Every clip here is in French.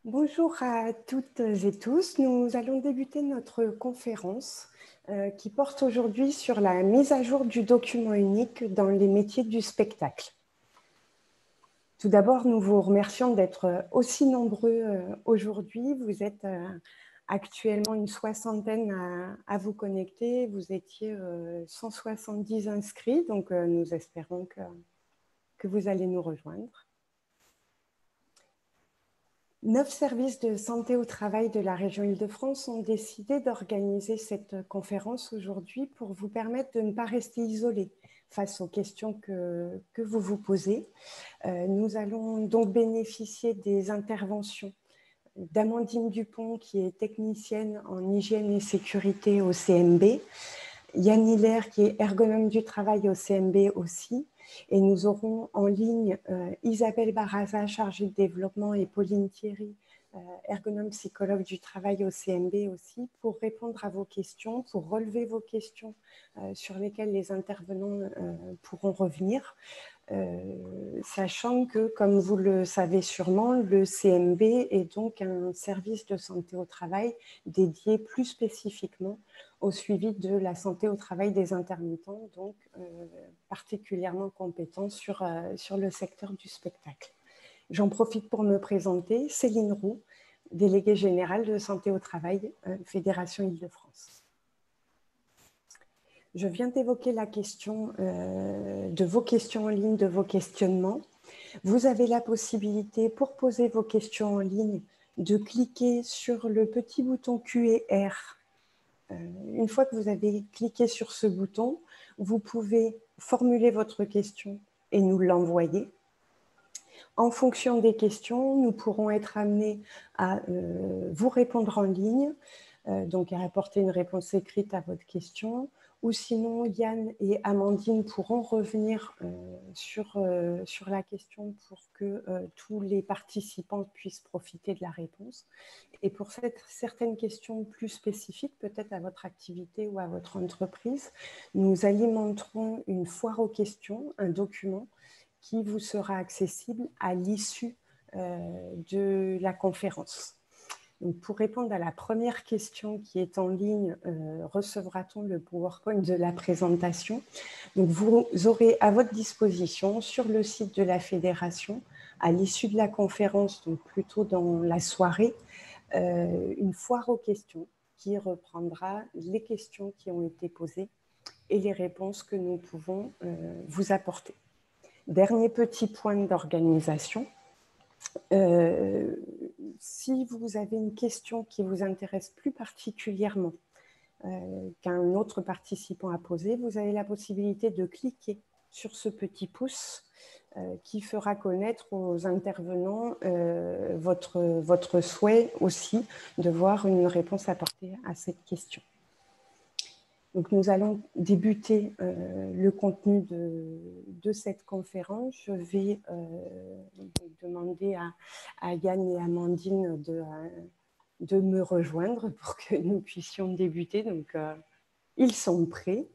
Bonjour à toutes et tous. Nous allons débuter notre conférence qui porte aujourd'hui sur la mise à jour du document unique dans les métiers du spectacle. Tout d'abord, nous vous remercions d'être aussi nombreux aujourd'hui. Vous êtes actuellement une soixantaine à vous connecter. Vous étiez 170 inscrits, donc nous espérons que vous allez nous rejoindre. 9 services de santé au travail de la région Île-de-France ont décidé d'organiser cette conférence aujourd'hui pour vous permettre de ne pas rester isolés face aux questions que vous vous posez. Nous allons donc bénéficier des interventions d'Amandine Dupont, qui est technicienne en hygiène et sécurité au CMB, Yann Hilaire, qui est ergonome du travail au CMB aussi, et nous aurons en ligne Isabelle Barraza, chargée de développement, et Pauline Thierry, ergonome psychologue du travail au CMB aussi, pour répondre à vos questions, pour relever vos questions sur lesquelles les intervenants pourront revenir. Sachant que, comme vous le savez sûrement, le CMB est donc un service de santé au travail dédié plus spécifiquement au suivi de la santé au travail des intermittents, donc particulièrement compétent sur le secteur du spectacle. J'en profite pour me présenter, Céline Roux, déléguée générale de santé au travail, Fédération Île-de-France. Je viens d'évoquer la question de vos questions en ligne, de vos questionnements. Vous avez la possibilité, pour poser vos questions en ligne, de cliquer sur le petit bouton Q&R. Une fois que vous avez cliqué sur ce bouton, vous pouvez formuler votre question et nous l'envoyer. En fonction des questions, nous pourrons être amenés à vous répondre en ligne, donc à apporter une réponse écrite à votre question, ou sinon Yann et Amandine pourront revenir sur la question pour que tous les participants puissent profiter de la réponse. Et pour certaines questions plus spécifiques, peut-être à votre activité ou à votre entreprise, nous alimenterons une foire aux questions, un document qui vous sera accessible à l'issue de la conférence. Donc, pour répondre à la première question qui est en ligne, recevra-t-on le PowerPoint de la présentation? Donc, vous aurez à votre disposition sur le site de la Fédération, à l'issue de la conférence, donc plutôt dans la soirée, une foire aux questions qui reprendra les questions qui ont été posées et les réponses que nous pouvons vous apporter. Dernier petit point d'organisation. Si vous avez une question qui vous intéresse plus particulièrement qu'un autre participant a posé, vous avez la possibilité de cliquer sur ce petit pouce qui fera connaître aux intervenants votre souhait aussi de voir une réponse apportée à cette question. Donc, nous allons débuter le contenu de cette conférence. Je vais demander à Yann et Amandine de me rejoindre pour que nous puissions débuter. Donc, ils sont prêts.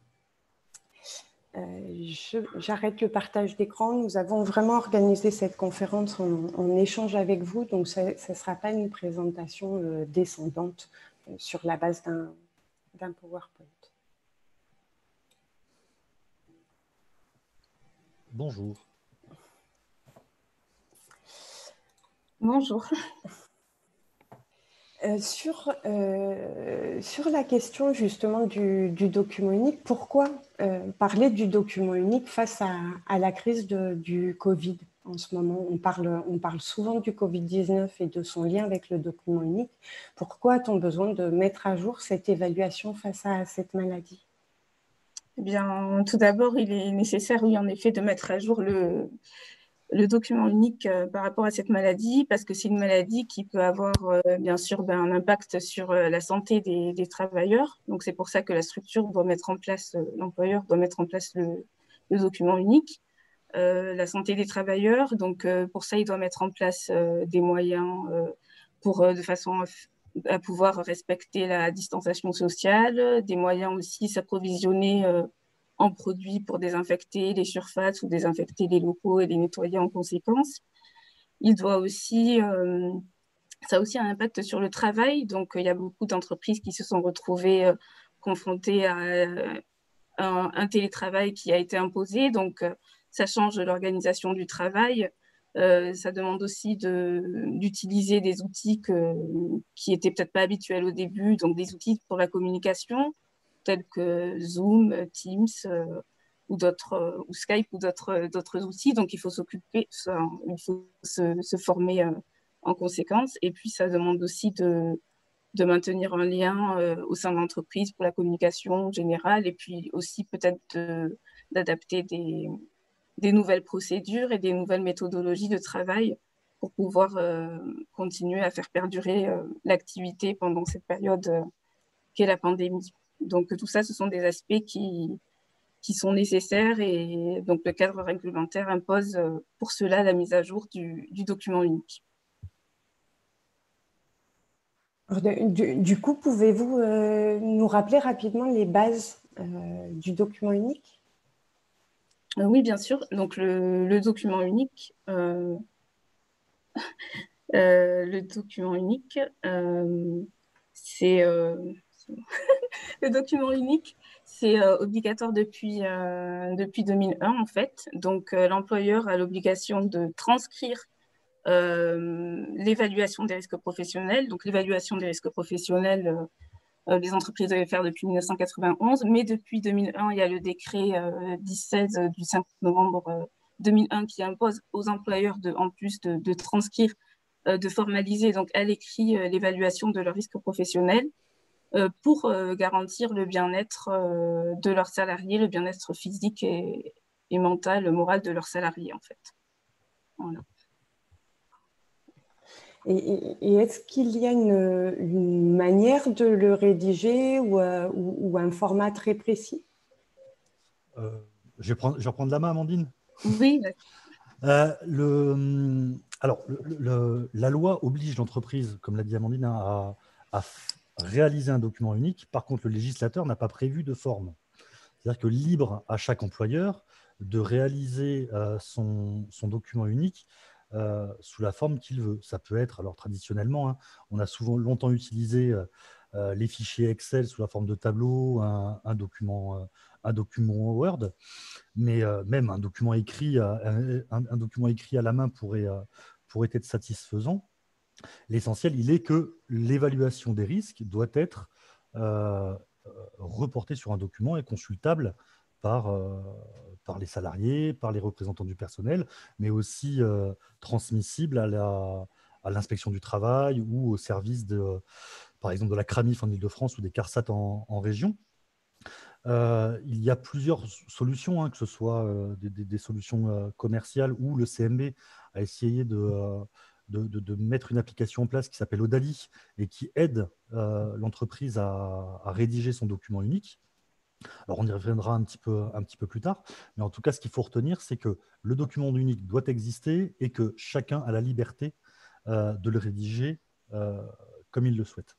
J'arrête le partage d'écran. Nous avons vraiment organisé cette conférence en échange avec vous. Donc, ce ne sera pas une présentation descendante sur la base d'un PowerPoint. Bonjour. Bonjour. Sur la question justement du document unique, pourquoi parler du document unique face à la crise du Covid en ce moment? On parle souvent du Covid-19 et de son lien avec le document unique. Pourquoi a-t-on besoin de mettre à jour cette évaluation face à cette maladie? Eh bien, tout d'abord, il est nécessaire, oui, en effet, de mettre à jour le document unique par rapport à cette maladie, parce que c'est une maladie qui peut avoir, bien sûr, un impact sur la santé des travailleurs. Donc, c'est pour ça que la structure doit mettre en place, l'employeur doit mettre en place le document unique. La santé des travailleurs, donc pour ça, il doit mettre en place des moyens de façon à pouvoir respecter la distanciation sociale, des moyens aussi s'approvisionner en produits pour désinfecter les surfaces ou désinfecter les locaux et les nettoyer en conséquence. Il doit aussi Ça a aussi un impact sur le travail. Donc, il y a beaucoup d'entreprises qui se sont retrouvées confrontées à un télétravail qui a été imposé. Donc, ça change l'organisation du travail. Ça demande aussi d'utiliser des outils qui étaient peut-être pas habituels au début, donc des outils pour la communication, tels que Zoom, Teams ou Skype ou d'autres outils. Donc, il faut il faut se former en conséquence. Et puis, ça demande aussi de maintenir un lien au sein de l'entreprise pour la communication générale et puis aussi peut-être d'adapter des nouvelles procédures et des nouvelles méthodologies de travail pour pouvoir continuer à faire perdurer l'activité pendant cette période qu'est la pandémie. Donc tout ça, ce sont des aspects qui sont nécessaires et donc le cadre réglementaire impose pour cela la mise à jour du document unique. Du coup, pouvez-vous nous rappeler rapidement les bases du document unique? Oui, bien sûr. Donc le document unique, le document unique, c'est le document unique, c'est obligatoire depuis 2001 en fait. Donc l'employeur a l'obligation de transcrire l'évaluation des risques professionnels. Donc l'évaluation des risques professionnels, les entreprises devaient faire depuis 1991, mais depuis 2001, il y a le décret 16 du 5 novembre 2001 qui impose aux employeurs en plus de transcrire, de formaliser donc à l'écrit l'évaluation de leurs risques professionnels pour garantir le bien-être de leurs salariés, le bien-être physique et mental, moral de leurs salariés en fait. Voilà. Et est-ce qu'il y a une manière de le rédiger ou un format très précis? Je vais reprendre la main, Amandine. Oui. La loi oblige l'entreprise, comme l'a dit Amandine, à réaliser un document unique. Par contre, le législateur n'a pas prévu de forme. C'est-à-dire que libre à chaque employeur de réaliser son document unique sous la forme qu'il veut. Ça peut être, alors traditionnellement, on a souvent longtemps utilisé les fichiers Excel sous la forme de tableau, un document Word, mais même un document écrit à la main pourrait être satisfaisant. L'essentiel, il est que l'évaluation des risques doit être reportée sur un document et consultable par les salariés, par les représentants du personnel, mais aussi transmissible à l'inspection du travail ou au service par exemple, de la CRAMIF en Ile-de-France ou des CARSAT en région. Il y a plusieurs solutions, que ce soit des solutions commerciales ou le CMB a essayé de mettre une application en place qui s'appelle Odali et qui aide l'entreprise à rédiger son document unique. Alors, on y reviendra un petit peu plus tard, mais en tout cas, ce qu'il faut retenir, c'est que le document unique doit exister et que chacun a la liberté de le rédiger comme il le souhaite.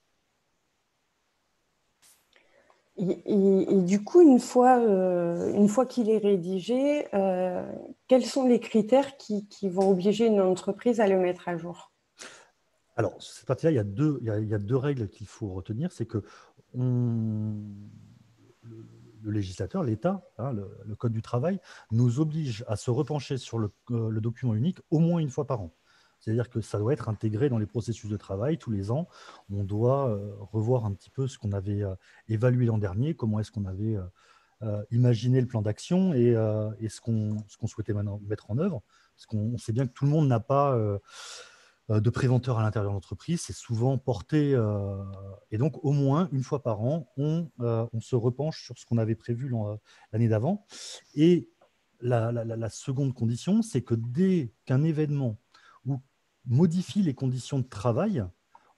Et du coup, une fois qu'il est rédigé, quels sont les critères qui vont obliger une entreprise à le mettre à jour? Alors, cette partie-là, il y a deux règles qu'il faut retenir. C'est que le législateur, l'État, le Code du travail, nous oblige à se repencher sur le document unique au moins une fois par an. C'est-à-dire que ça doit être intégré dans les processus de travail tous les ans. On doit revoir un petit peu ce qu'on avait évalué l'an dernier, comment est-ce qu'on avait imaginé le plan d'action et ce qu'on souhaitait maintenant mettre en œuvre. Parce qu'on sait bien que tout le monde n'a pas de préventeur à l'intérieur de l'entreprise, c'est souvent porté, et donc au moins une fois par an, on se repenche sur ce qu'on avait prévu l'année d'avant. Et la seconde condition, c'est que dès qu'un événement modifie les conditions de travail,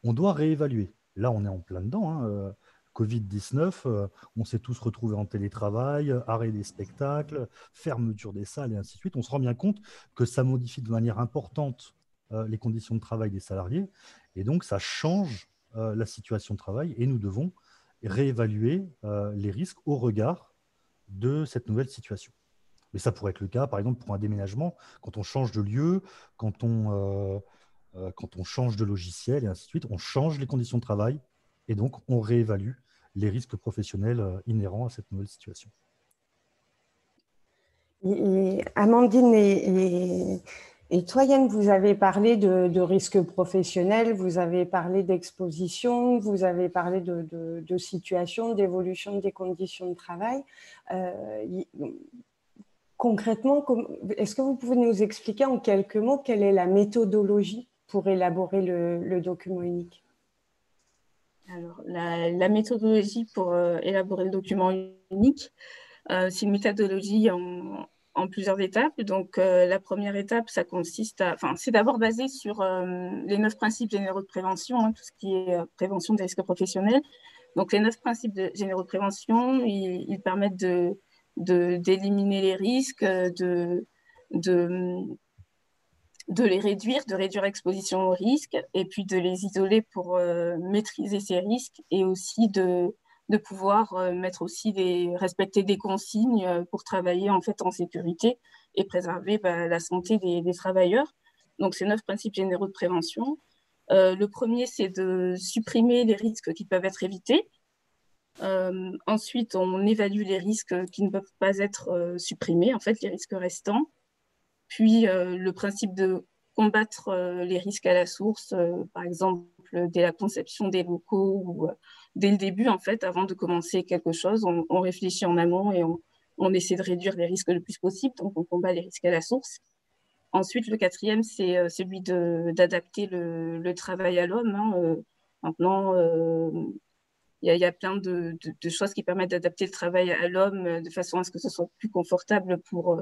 on doit réévaluer. Là, on est en plein dedans. Covid-19, on s'est tous retrouvés en télétravail, arrêt des spectacles, fermeture des salles et ainsi de suite. On se rend bien compte que ça modifie de manière importante les conditions de travail des salariés et donc ça change la situation de travail et nous devons réévaluer les risques au regard de cette nouvelle situation. Mais ça pourrait être le cas, par exemple, pour un déménagement, quand on change de lieu, quand on quand on change de logiciel et ainsi de suite, on change les conditions de travail et donc on réévalue les risques professionnels inhérents à cette nouvelle situation. Et Amandine et toi, Yann, vous avez parlé de risques professionnels, vous avez parlé d'exposition, vous avez parlé de situation, d'évolution des conditions de travail. Concrètement, est-ce que vous pouvez nous expliquer en quelques mots quelle est la méthodologie pour élaborer le document unique? Alors, la méthodologie pour élaborer le document unique, c'est une méthodologie en plusieurs étapes. Donc, la première étape, ça consiste c'est d'abord basé sur les 9 principes généraux de prévention, hein, tout ce qui est prévention des risques professionnels. Donc, les 9 principes généraux de prévention, ils permettent d'éliminer les risques, de les réduire, de réduire l'exposition aux risques, et puis de les isoler pour maîtriser ces risques, et aussi de pouvoir respecter des consignes pour travailler en fait en sécurité et préserver la santé des travailleurs. Donc, ces 9 principes généraux de prévention. Le premier, c'est de supprimer les risques qui peuvent être évités. Ensuite, on évalue les risques qui ne peuvent pas être supprimés, en fait, les risques restants. Puis, le principe de combattre les risques à la source, par exemple, dès la conception des locaux ou dès le début, en fait, avant de commencer quelque chose, on réfléchit en amont et on essaie de réduire les risques le plus possible, donc on combat les risques à la source. Ensuite, le quatrième, c'est celui d'adapter le travail à l'homme. Hein. Maintenant, il y a plein de choses qui permettent d'adapter le travail à l'homme de façon à ce que ce soit plus confortable pour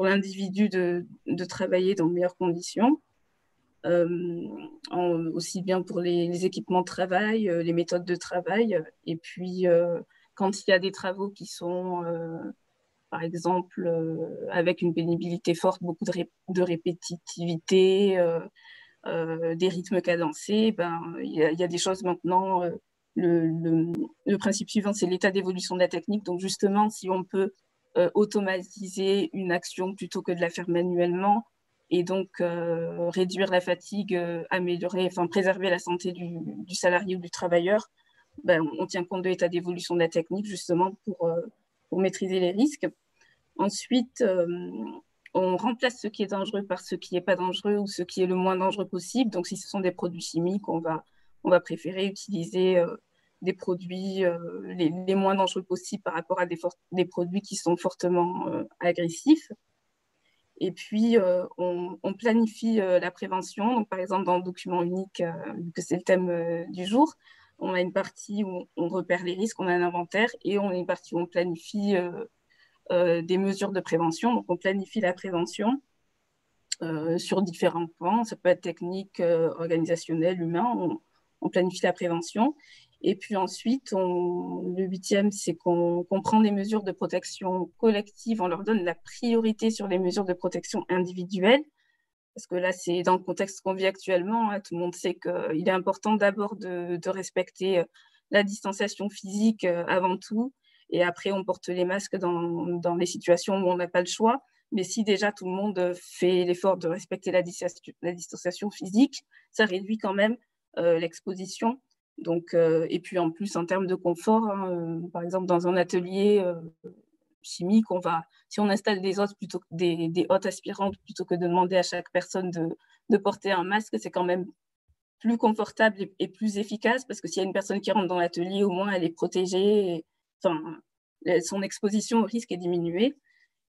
l'individu de travailler dans de meilleures conditions. Aussi bien pour les équipements de travail, les méthodes de travail. Et puis, quand il y a des travaux qui sont, par exemple, avec une pénibilité forte, beaucoup de répétitivité, des rythmes cadencés, il y a des choses maintenant. Le principe suivant, c'est l'état d'évolution de la technique. Donc, justement, si on peut automatiser une action plutôt que de la faire manuellement, et donc réduire la fatigue, préserver la santé du salarié ou du travailleur, on tient compte de l'état d'évolution de la technique justement pour maîtriser les risques. Ensuite, on remplace ce qui est dangereux par ce qui n'est pas dangereux ou ce qui est le moins dangereux possible. Donc, si ce sont des produits chimiques, on va préférer utiliser des produits les moins dangereux possibles par rapport à des produits qui sont fortement agressifs. Et puis, on planifie la prévention. Donc, par exemple, dans le document unique, vu que c'est le thème du jour, on a une partie où on repère les risques, on a un inventaire, et on a une partie où on planifie des mesures de prévention. Donc, on planifie la prévention sur différents points. Ça peut être technique, organisationnel, humain. On planifie la prévention. Et puis ensuite, le 8e, c'est qu'on prend des mesures de protection collective. On leur donne la priorité sur les mesures de protection individuelle. Parce que là, c'est dans le contexte qu'on vit actuellement. Hein, tout le monde sait qu'il est important d'abord de respecter la distanciation physique avant tout. Et après, on porte les masques dans les situations où on n'a pas le choix. Mais si déjà tout le monde fait l'effort de respecter la distanciation physique, ça réduit quand même l'exposition. Donc, et puis en plus, en termes de confort, hein, par exemple, dans un atelier chimique, si on installe des hottes aspirantes plutôt que de demander à chaque personne de porter un masque, c'est quand même plus confortable et plus efficace parce que s'il y a une personne qui rentre dans l'atelier, au moins elle est protégée. Son exposition au risque est diminuée.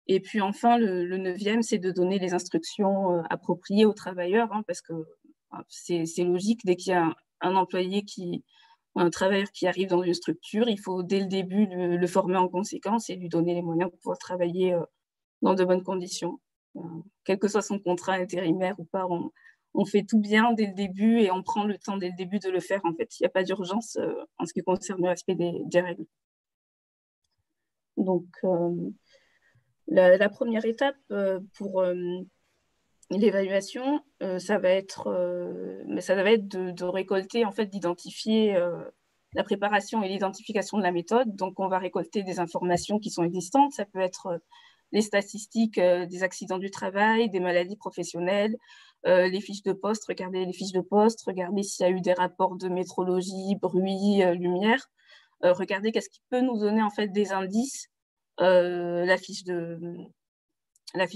Et puis enfin, le 9e, c'est de donner les instructions appropriées aux travailleurs, hein, parce que c'est logique, dès qu'il y a un employé un travailleur qui arrive dans une structure, il faut dès le début le former en conséquence et lui donner les moyens de pouvoir travailler dans de bonnes conditions. Quel que soit son contrat intérimaire ou pas, on fait tout bien dès le début et on prend le temps dès le début de le faire. En fait, il n'y a pas d'urgence en ce qui concerne le respect des règles. Donc, la première étape pour l'évaluation, ça va être de récolter, en fait, d'identifier la préparation et l'identification de la méthode. Donc, on va récolter des informations qui sont existantes. Ça peut être les statistiques des accidents du travail, des maladies professionnelles, les fiches de poste, regarder s'il y a eu des rapports de métrologie, bruit, lumière, regarder qu'est-ce qui peut nous donner en fait des indices, la fiche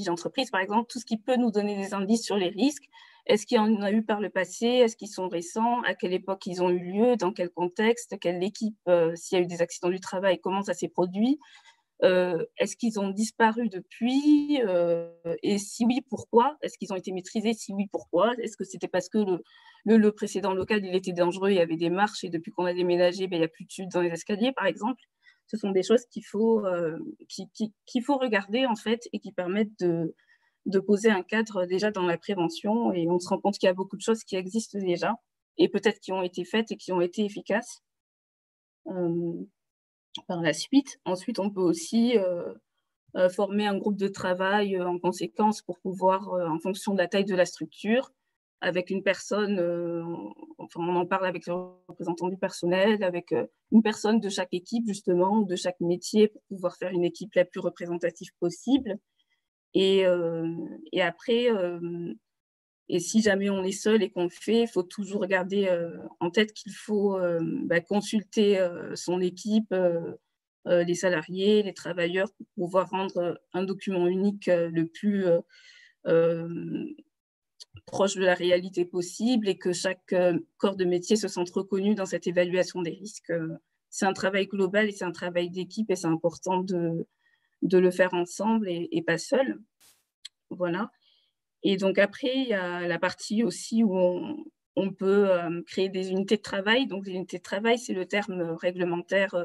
d'entreprise par exemple, tout ce qui peut nous donner des indices sur les risques. Est-ce qu'il y en a eu par le passé? Est-ce qu'ils sont récents? À quelle époque ils ont eu lieu? Dans quel contexte? Quelle équipe? S'il y a eu des accidents du travail, comment ça s'est produit? Est-ce qu'ils ont disparu depuis? Et si oui, pourquoi? Est-ce qu'ils ont été maîtrisés? Si oui, pourquoi? Est-ce que c'était parce que le précédent local, il était dangereux, il y avait des marches et depuis qu'on a déménagé, il n'y a plus de chute dans les escaliers, par exemple? Ce sont des choses qu'il faut regarder, en fait, et qui permettent de poser un cadre déjà dans la prévention. Et on se rend compte qu'il y a beaucoup de choses qui existent déjà et peut-être qui ont été faites et qui ont été efficaces. Par la suite. Ensuite, on peut aussi former un groupe de travail en conséquence pour pouvoir, en fonction de la taille de la structure, avec une personne, enfin, on en parle avec le représentant du personnel, avec une personne de chaque équipe, justement, ou de chaque métier, pour pouvoir faire une équipe la plus représentative possible. Et après, et si jamais on est seul et qu'on le fait, il faut toujours garder en tête qu'il faut consulter son équipe, les salariés, les travailleurs, pour pouvoir rendre un document unique le plus proche de la réalité possible et que chaque corps de métier se sente reconnu dans cette évaluation des risques. C'est un travail global et c'est un travail d'équipe et c'est important de le faire ensemble et pas seul. Voilà. Et donc après, il y a la partie aussi où on peut créer des unités de travail. Donc les unités de travail, c'est le terme réglementaire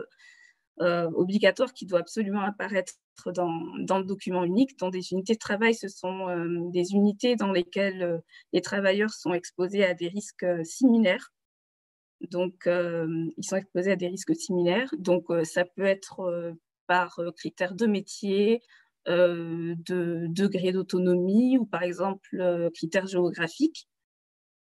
obligatoire qui doit absolument apparaître dans le document unique. Dans des unités de travail, ce sont des unités dans lesquelles les travailleurs sont exposés à des risques similaires. Donc, ils sont exposés à des risques similaires. Donc, ça peut être par critères de métier, de degré d'autonomie ou par exemple critères géographiques.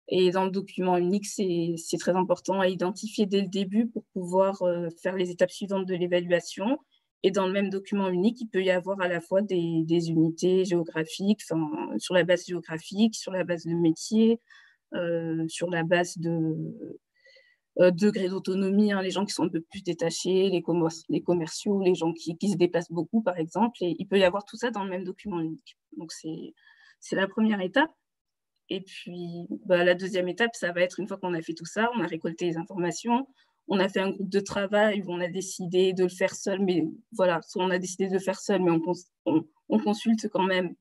Et dans le document unique, c'est très important à identifier dès le début pour pouvoir faire les étapes suivantes de l'évaluation. Et dans le même document unique, il peut y avoir à la fois des unités géographiques, sur la base géographique, sur la base de métier, sur la base de degré d'autonomie, les gens qui sont un peu plus détachés, les commerciaux, les gens qui se déplacent beaucoup, par exemple. Et il peut y avoir tout ça dans le même document unique. Donc, c'est la première étape. Et puis, la deuxième étape, ça va être une fois qu'on a fait tout ça, on a récolté les informations, on a fait un groupe de travail où on a décidé de le faire seul, mais voilà, soit on a décidé de le faire seul, mais on consulte quand même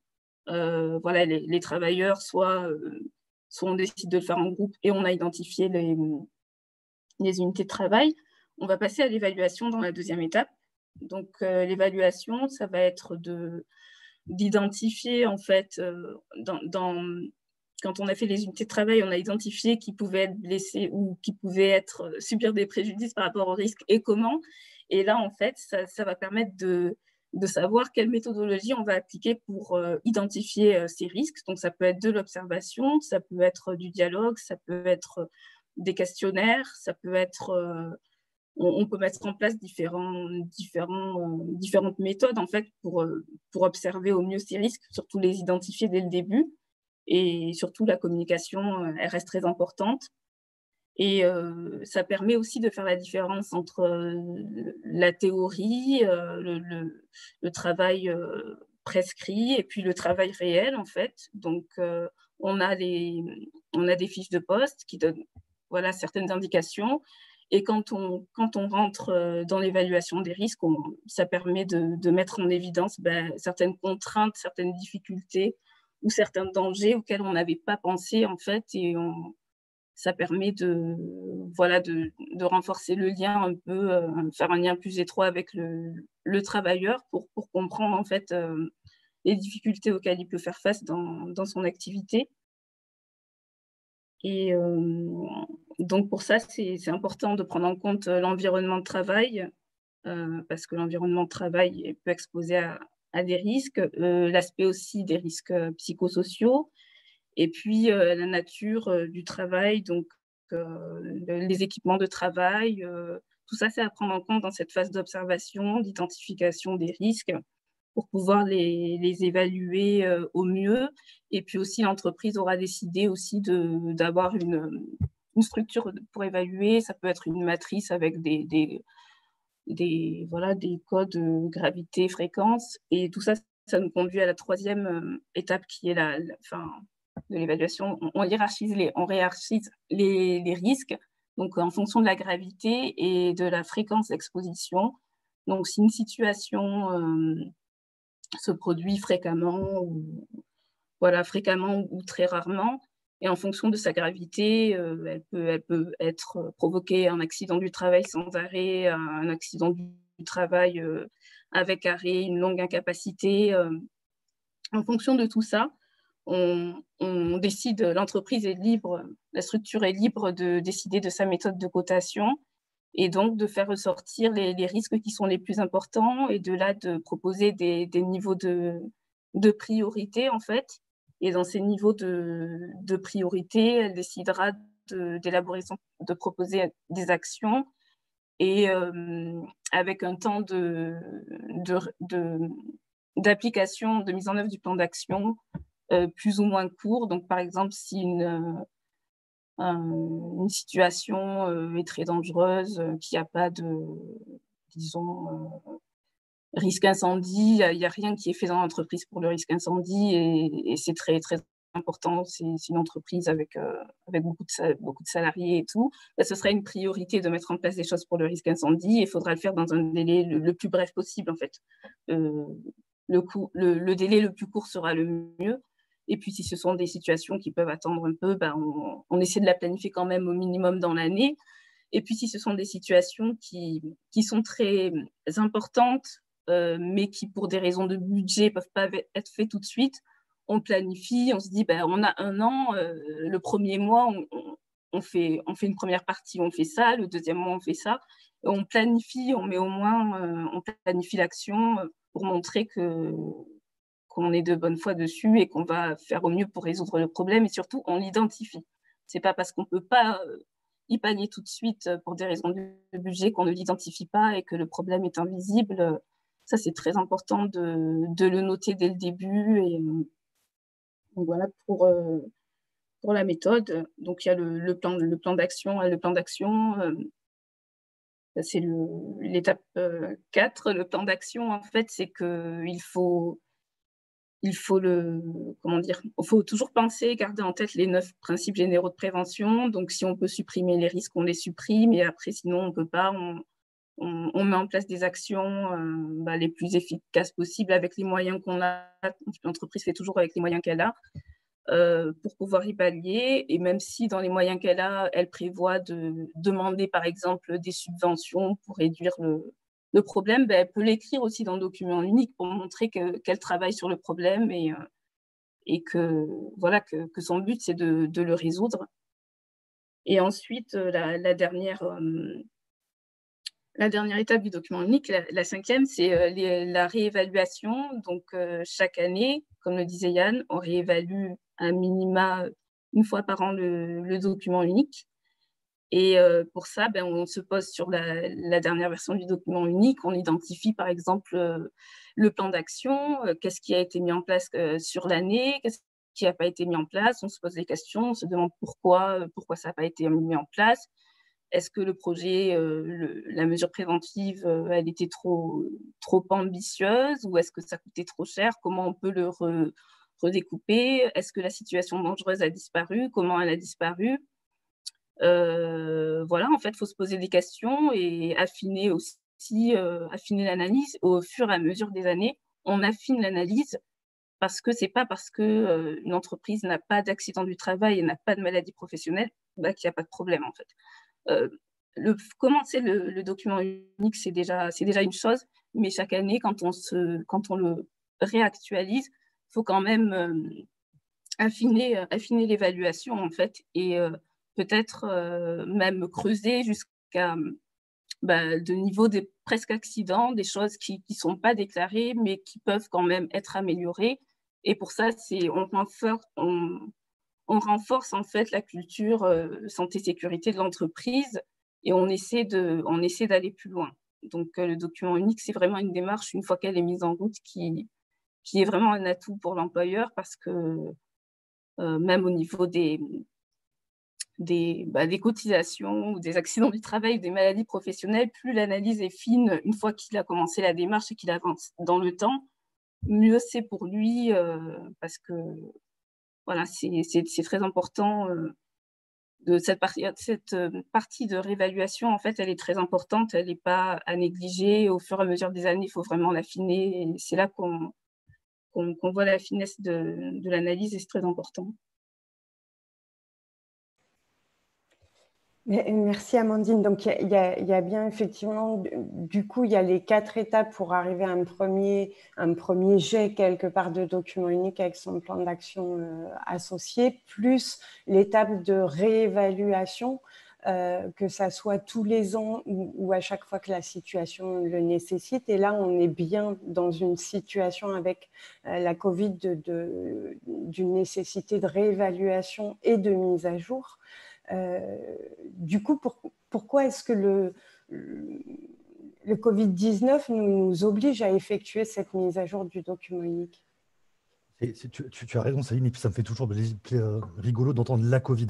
voilà, les travailleurs, soit on décide de le faire en groupe et on a identifié les unités de travail. On va passer à l'évaluation dans la deuxième étape. Donc, l'évaluation, ça va être d'identifier, en fait, quand on a fait les unités de travail, on a identifié qui pouvaient être blessés ou qui pouvaient subir des préjudices par rapport au risque et comment. Et là, en fait, ça va permettre de savoir quelle méthodologie on va appliquer pour identifier ces risques. Donc, ça peut être de l'observation, ça peut être du dialogue, ça peut être des questionnaires, ça peut être... on peut mettre en place différentes méthodes, en fait, pour observer au mieux ces risques, surtout les identifier dès le début. Et surtout, la communication, elle reste très importante. Et ça permet aussi de faire la différence entre la théorie, le travail prescrit et puis le travail réel, en fait. Donc, on a des fiches de poste qui donnent voilà, certaines indications. Et quand on rentre dans l'évaluation des risques, ça permet de mettre en évidence certaines contraintes, certaines difficultés ou certains dangers auxquels on n'avait pas pensé, en fait. Et ça permet de renforcer le lien un peu, faire un lien plus étroit avec le travailleur pour comprendre, en fait, les difficultés auxquelles il peut faire face dans son activité. Et donc, pour ça, c'est important de prendre en compte l'environnement de travail, parce que l'environnement de travail peut exposer à des risques, l'aspect aussi des risques psychosociaux, et puis la nature du travail, donc les équipements de travail, tout ça, c'est à prendre en compte dans cette phase d'observation, d'identification des risques. pour pouvoir les évaluer au mieux. Et puis aussi, l'entreprise aura décidé aussi d'avoir une structure pour évaluer. Ça peut être une matrice avec des codes gravité, fréquence. Et tout ça, ça nous conduit à la troisième étape qui est de l'évaluation. On hiérarchise les risques, donc en fonction de la gravité et de la fréquence d'exposition. Donc, si une situation se produit fréquemment ou très rarement, et en fonction de sa gravité, elle peut provoquer un accident du travail sans arrêt, un accident du travail avec arrêt, une longue incapacité. En fonction de tout ça, on décide, l'entreprise est libre, la structure est libre de décider de sa méthode de cotation et donc de faire ressortir les risques qui sont les plus importants et de là de proposer des niveaux de priorité en fait. Et dans ces niveaux de priorité, elle décidera de proposer des actions et avec un temps d'application, de mise en œuvre du plan d'action plus ou moins court. Donc, par exemple, si une situation est très dangereuse, qu'il n'y a pas de, disons, risque incendie, il n'y a rien qui est fait dans l'entreprise pour le risque incendie et c'est très, très important. C'est une entreprise avec beaucoup de salariés et tout. Là, ce sera une priorité de mettre en place des choses pour le risque incendie et il faudra le faire dans un délai le plus bref possible, en fait. Le délai le plus court sera le mieux. Et puis, si ce sont des situations qui peuvent attendre un peu, on essaie de la planifier quand même au minimum dans l'année. Et puis, si ce sont des situations qui sont très importantes, mais qui, pour des raisons de budget, ne peuvent pas être faites tout de suite, on planifie, on se dit, on a un an, le premier mois, on fait une première partie, on fait ça, le deuxième mois, on fait ça. Et on planifie, on planifie l'action pour montrer qu'on est de bonne foi dessus et qu'on va faire au mieux pour résoudre le problème. Et surtout, on l'identifie. Ce n'est pas parce qu'on ne peut pas y pallier tout de suite pour des raisons de budget qu'on ne l'identifie pas et que le problème est invisible. Ça, c'est très important de le noter dès le début. Et donc voilà pour la méthode. Donc, il y a le plan d'action. Le plan d'action, c'est l'étape 4. Le plan d'action, en fait, c'est qu'il faut toujours penser, garder en tête les 9 principes généraux de prévention. Donc, si on peut supprimer les risques, on les supprime. Et après, sinon, on ne peut pas. On met en place des actions les plus efficaces possibles avec les moyens qu'on a. L'entreprise fait toujours avec les moyens qu'elle a pour pouvoir y pallier. Et même si dans les moyens qu'elle a, elle prévoit de demander, par exemple, des subventions pour réduire le problème, elle peut l'écrire aussi dans le document unique pour montrer qu'elle travaille sur le problème et que son but, c'est de le résoudre. Et ensuite, la dernière étape du document unique, la 5e, c'est la réévaluation. Donc, chaque année, comme le disait Yann, on réévalue à minima une fois par an le document unique. Et pour ça, on se pose sur la dernière version du document unique. On identifie, par exemple, le plan d'action, qu'est-ce qui a été mis en place sur l'année, qu'est-ce qui n'a pas été mis en place. On se pose des questions, on se demande pourquoi ça n'a pas été mis en place. Est-ce que le projet, la mesure préventive, elle était trop ambitieuse ou est-ce que ça coûtait trop cher? Comment on peut le redécouper? Est-ce que la situation dangereuse a disparu? Comment elle a disparu? En fait, il faut se poser des questions et affiner l'analyse. Au fur et à mesure des années, on affine l'analyse parce que ce n'est pas parce qu'une entreprise n'a pas d'accident du travail et n'a pas de maladie professionnelle qu'il n'y a pas de problème, en fait. Commencer le document unique, c'est déjà une chose, mais chaque année, quand on le réactualise, il faut quand même affiner l'évaluation, en fait, et peut-être même creuser jusqu'à de niveau des presque accidents, des choses qui ne sont pas déclarées, mais qui peuvent quand même être améliorées. Et pour ça, on renforce en fait la culture santé-sécurité de l'entreprise et on essaie d'aller plus loin. Donc, le document unique, c'est vraiment une démarche, une fois qu'elle est mise en route, qui est vraiment un atout pour l'employeur parce que même au niveau des cotisations ou des accidents du travail ou des maladies professionnelles, plus l'analyse est fine une fois qu'il a commencé la démarche et qu'il avance dans le temps, mieux c'est pour lui parce que voilà, c'est très important de cette partie de réévaluation. En fait, elle est très importante, elle n'est pas à négliger. Au fur et à mesure des années, il faut vraiment l'affiner et c'est là qu'on voit la finesse de l'analyse et c'est très important. Merci Amandine. Donc il y a bien effectivement, du coup, il y a les 4 étapes pour arriver à un premier jet quelque part de document unique avec son plan d'action associé, plus l'étape de réévaluation, que ça soit tous les ans ou à chaque fois que la situation le nécessite. Et là, on est bien dans une situation avec la Covid d'une nécessité de réévaluation et de mise à jour. Du coup, pourquoi est-ce que le Covid-19 nous oblige à effectuer cette mise à jour du document unique? Tu as raison, Céline, et puis ça me fait toujours rigolo d'entendre la Covid.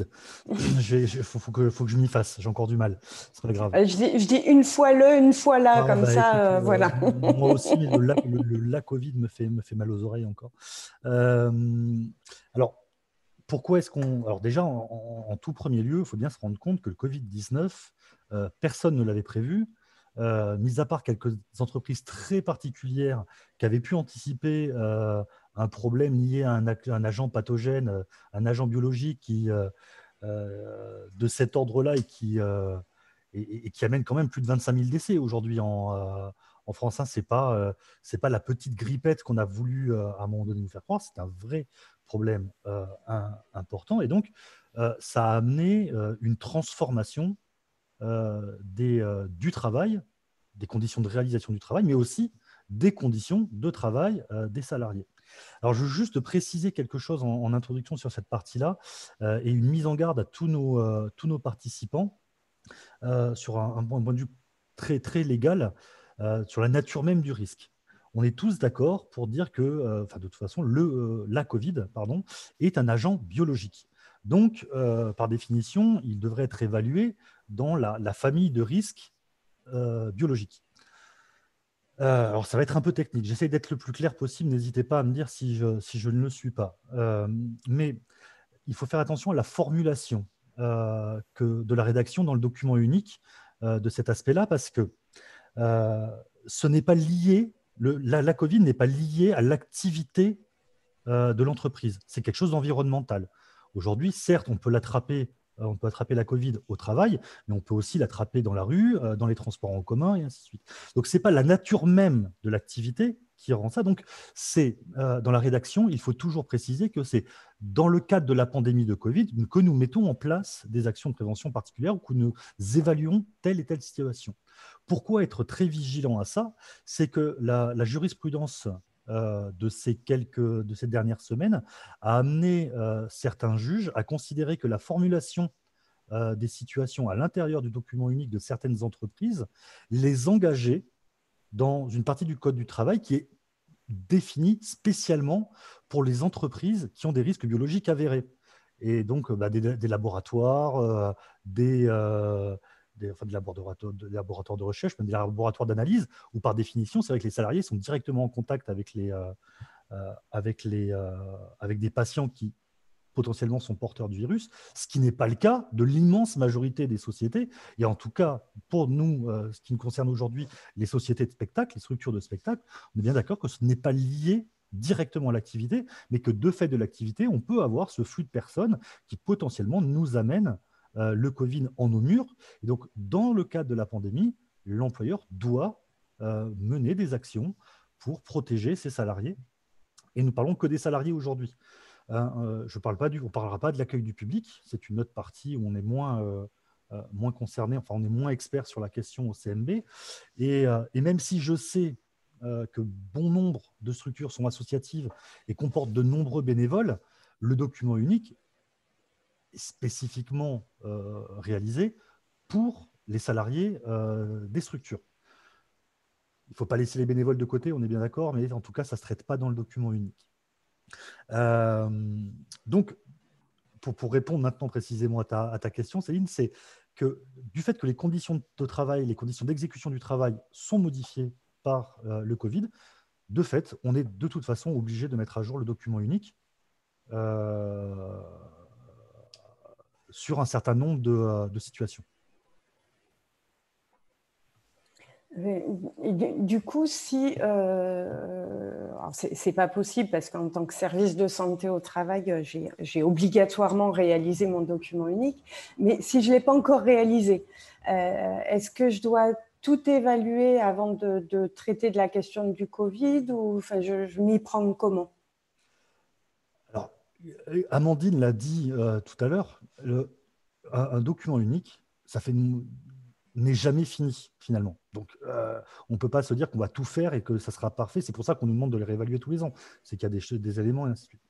Il faut que je m'y fasse, j'ai encore du mal, c'est pas grave. Je dis une fois une fois là, comme ça, écoute, voilà. Moi aussi, mais la Covid me fait mal aux oreilles encore. Alors, pourquoi est-ce qu'on... Alors déjà, en tout premier lieu, il faut bien se rendre compte que le Covid-19, personne ne l'avait prévu, mis à part quelques entreprises très particulières qui avaient pu anticiper un problème lié à un agent pathogène, un agent biologique de cet ordre-là et qui amène quand même plus de 25 000 décès aujourd'hui en France. Hein. C'est pas la petite grippette qu'on a voulu à un moment donné nous faire croire, c'est un vrai problème important. Et donc, ça a amené une transformation du travail, des conditions de réalisation du travail, mais aussi des conditions de travail des salariés. Alors, je veux juste préciser quelque chose en introduction sur cette partie-là et une mise en garde à tous nos participants sur un point de vue très, très légal sur la nature même du risque. On est tous d'accord pour dire que, de toute façon, la Covid, est un agent biologique. Donc, par définition, il devrait être évalué dans la famille de risques biologiques. Alors, ça va être un peu technique. J'essaie d'être le plus clair possible. N'hésitez pas à me dire si je ne le suis pas. Mais il faut faire attention à la formulation de la rédaction dans le document unique de cet aspect-là, parce que ce n'est pas lié, la Covid n'est pas liée à l'activité de l'entreprise. C'est quelque chose d'environnemental. Aujourd'hui, certes, on peut attraper la Covid au travail, mais on peut aussi l'attraper dans la rue, dans les transports en commun, et ainsi de suite. Donc, ce n'est pas la nature même de l'activité qui rend ça. Donc, c'est dans la rédaction, il faut toujours préciser que c'est dans le cadre de la pandémie de Covid que nous mettons en place des actions de prévention particulières ou que nous évaluons telle et telle situation. Pourquoi être très vigilant à ça? C'est que la jurisprudence de ces dernières semaines a amené certains juges à considérer que la formulation des situations à l'intérieur du document unique de certaines entreprises les engageait dans une partie du Code du travail qui est définie spécialement pour les entreprises qui ont des risques biologiques avérés. Et donc, des laboratoires, des laboratoires de recherche, même des laboratoires d'analyse, où par définition, c'est vrai que les salariés sont directement en contact avec des patients qui potentiellement sont porteurs du virus, ce qui n'est pas le cas de l'immense majorité des sociétés. Et en tout cas, pour nous, ce qui nous concerne aujourd'hui, les sociétés de spectacle, les structures de spectacle, on est bien d'accord que ce n'est pas lié directement à l'activité, mais que de fait de l'activité, on peut avoir ce flux de personnes qui potentiellement nous amènent le Covid en nos murs. Et donc, dans le cadre de la pandémie, l'employeur doit mener des actions pour protéger ses salariés. Et nous parlons que des salariés aujourd'hui. On ne parlera pas de l'accueil du public, c'est une autre partie où on est moins concerné, enfin on est moins expert sur la question au CMB. Et même si je sais que bon nombre de structures sont associatives et comportent de nombreux bénévoles, le document unique est spécifiquement réalisé pour les salariés des structures. il ne faut pas laisser les bénévoles de côté, on est bien d'accord, mais en tout cas, ça ne se traite pas dans le document unique. Donc, pour répondre maintenant précisément à ta question, Céline, c'est que du fait que les conditions de travail, les conditions d'exécution du travail sont modifiées par le Covid, de fait, on est de toute façon obligé de mettre à jour le document unique sur un certain nombre de situations. Du coup, si c'est pas possible parce qu'en tant que service de santé au travail, j'ai obligatoirement réalisé mon document unique, mais si je l'ai pas encore réalisé, est-ce que je dois tout évaluer avant de traiter de la question du Covid ou enfin, je m'y prends comment? Alors, Amandine l'a dit tout à l'heure, un document unique, ça n'est jamais fini finalement. Donc, on ne peut pas se dire qu'on va tout faire et que ça sera parfait. C'est pour ça qu'on nous demande de les réévaluer tous les ans. C'est qu'il y a des éléments et ainsi de suite.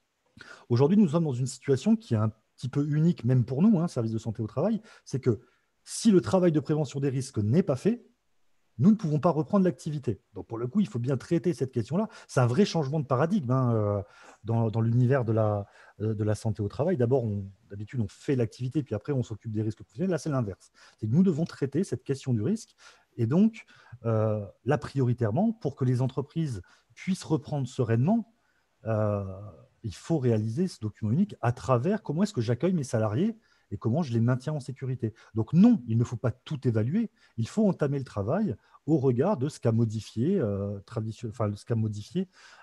Aujourd'hui, nous sommes dans une situation qui est un petit peu unique, même pour nous, service de santé au travail. C'est que si le travail de prévention des risques n'est pas fait, nous ne pouvons pas reprendre l'activité. Donc, pour le coup, il faut bien traiter cette question-là. C'est un vrai changement de paradigme dans l'univers de la santé au travail. D'abord, d'habitude, on fait l'activité, puis après, on s'occupe des risques professionnels. Là, c'est l'inverse. C'est que nous devons traiter cette question du risque. Et donc, là, prioritairement, pour que les entreprises puissent reprendre sereinement, il faut réaliser ce document unique à travers comment est-ce que j'accueille mes salariés et comment je les maintiens en sécurité. Donc non, il ne faut pas tout évaluer, il faut entamer le travail au regard de ce qu'a modifié,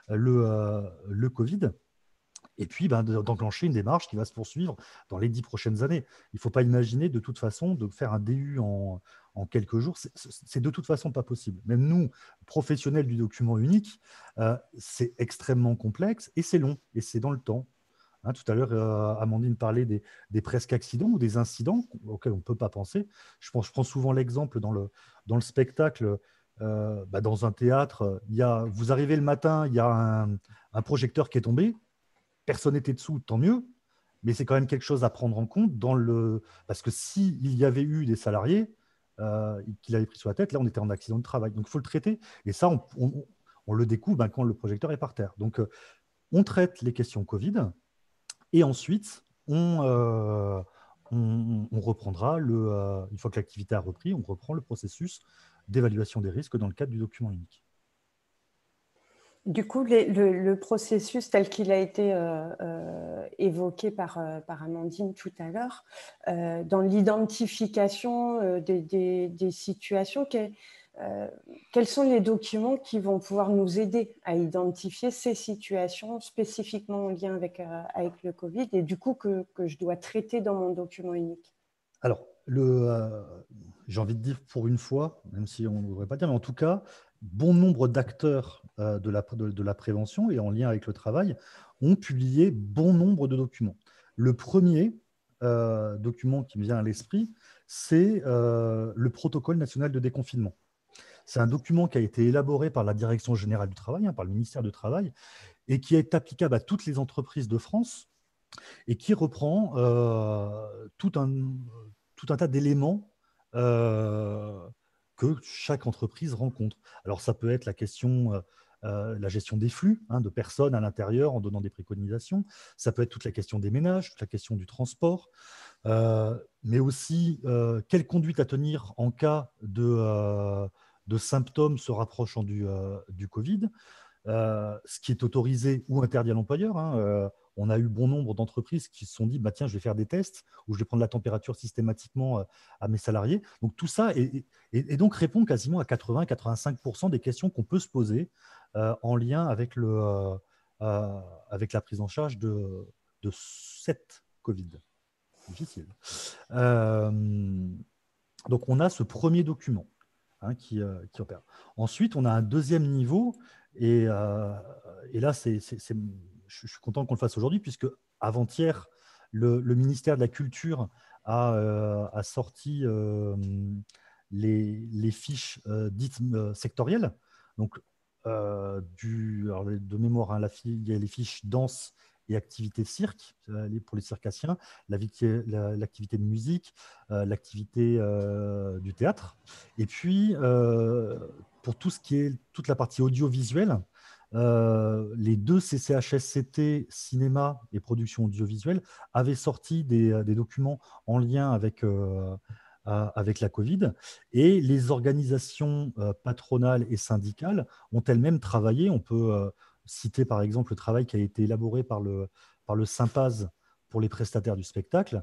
le Covid, et puis d'enclencher une démarche qui va se poursuivre dans les 10 prochaines années. Il ne faut pas imaginer de toute façon de faire un DU en quelques jours, c'est de toute façon pas possible. Même nous, professionnels du document unique, c'est extrêmement complexe et c'est long, et c'est dans le temps. Tout à l'heure, Amandine parlait des presque accidents ou des incidents auxquels on ne peut pas penser. Je prends souvent l'exemple dans le spectacle, dans un théâtre, vous arrivez le matin, il y a un projecteur qui est tombé, personne n'était dessous, tant mieux, mais c'est quand même quelque chose à prendre en compte parce que s'il y avait eu des salariés qui l'avaient pris sur la tête, là on était en accident de travail. Donc il faut le traiter, et ça on le découvre quand le projecteur est par terre. Donc on traite les questions Covid. Et ensuite, on reprendra, une fois que l'activité a repris, on reprend le processus d'évaluation des risques dans le cadre du document unique. Du coup, le processus tel qu'il a été évoqué par Amandine tout à l'heure, dans l'identification des situations, quels sont les documents qui vont pouvoir nous aider à identifier ces situations spécifiquement en lien avec le Covid et du coup que je dois traiter dans mon document unique? Alors, j'ai envie de dire pour une fois, même si on ne devrait pas dire, mais en tout cas, bon nombre d'acteurs de la prévention et en lien avec le travail ont publié bon nombre de documents. Le premier document qui me vient à l'esprit, c'est le protocole national de déconfinement. C'est un document qui a été élaboré par la Direction générale du travail, par le ministère du Travail, et qui est applicable à toutes les entreprises de France et qui reprend tout un tas d'éléments que chaque entreprise rencontre. Alors, ça peut être la question, la gestion des flux de personnes à l'intérieur en donnant des préconisations. Ça peut être toute la question des ménages, toute la question du transport, mais aussi quelle conduite à tenir en cas de symptômes se rapprochant du Covid, ce qui est autorisé ou interdit à l'employeur. On a eu bon nombre d'entreprises qui se sont dit tiens, je vais faire des tests ou je vais prendre la température systématiquement à mes salariés. Donc tout ça et donc répond quasiment à 80-85% des questions qu'on peut se poser en lien avec la prise en charge de cette Covid. Difficile. Donc on a ce premier document qui opère. Ensuite, on a un deuxième niveau, et là, je suis content qu'on le fasse aujourd'hui, puisque avant-hier, le ministère de la Culture a sorti les fiches dites sectorielles. Donc, alors, de mémoire, il y a les fiches danse et activité cirque pour les circassiens, l'activité de musique, l'activité du théâtre. Et puis, pour tout ce qui est toute la partie audiovisuelle, les deux CCHSCT, cinéma et production audiovisuelle, avaient sorti des documents en lien avec la Covid, et les organisations patronales et syndicales ont elles-mêmes travaillé. On peut citer par exemple le travail qui a été élaboré par le Sympaz pour les prestataires du spectacle.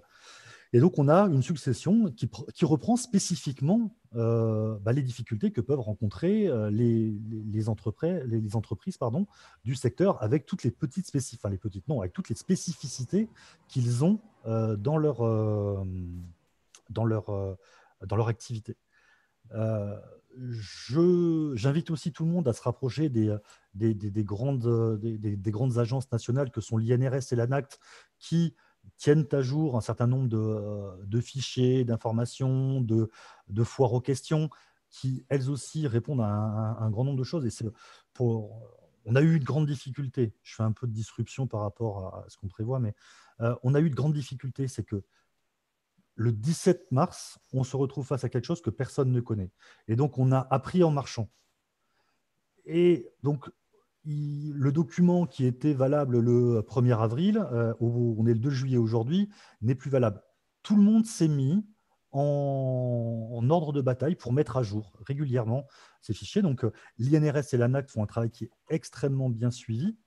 Et donc, on a une succession qui reprend spécifiquement les difficultés que peuvent rencontrer les entreprises du secteur, avec toutes les petites avec toutes les spécificités qu'ils ont dans leur activité. J'invite aussi tout le monde à se rapprocher des grandes agences nationales que sont l'INRS et l'ANACT, qui tiennent à jour un certain nombre de fichiers, d'informations, de foires aux questions, qui elles aussi répondent à un grand nombre de choses. Et on a eu une grande difficulté. Je fais un peu de disruption par rapport à ce qu'on prévoit, mais on a eu de grandes difficultés. C'est que le 17 mars, on se retrouve face à quelque chose que personne ne connaît. Et donc, on a appris en marchant. Et donc, le document qui était valable le 1er avril, on est le 2 juillet aujourd'hui, n'est plus valable. Tout le monde s'est mis en ordre de bataille pour mettre à jour régulièrement ces fichiers. Donc, l'INRS et l'ANACT font un travail qui est extrêmement bien suivi,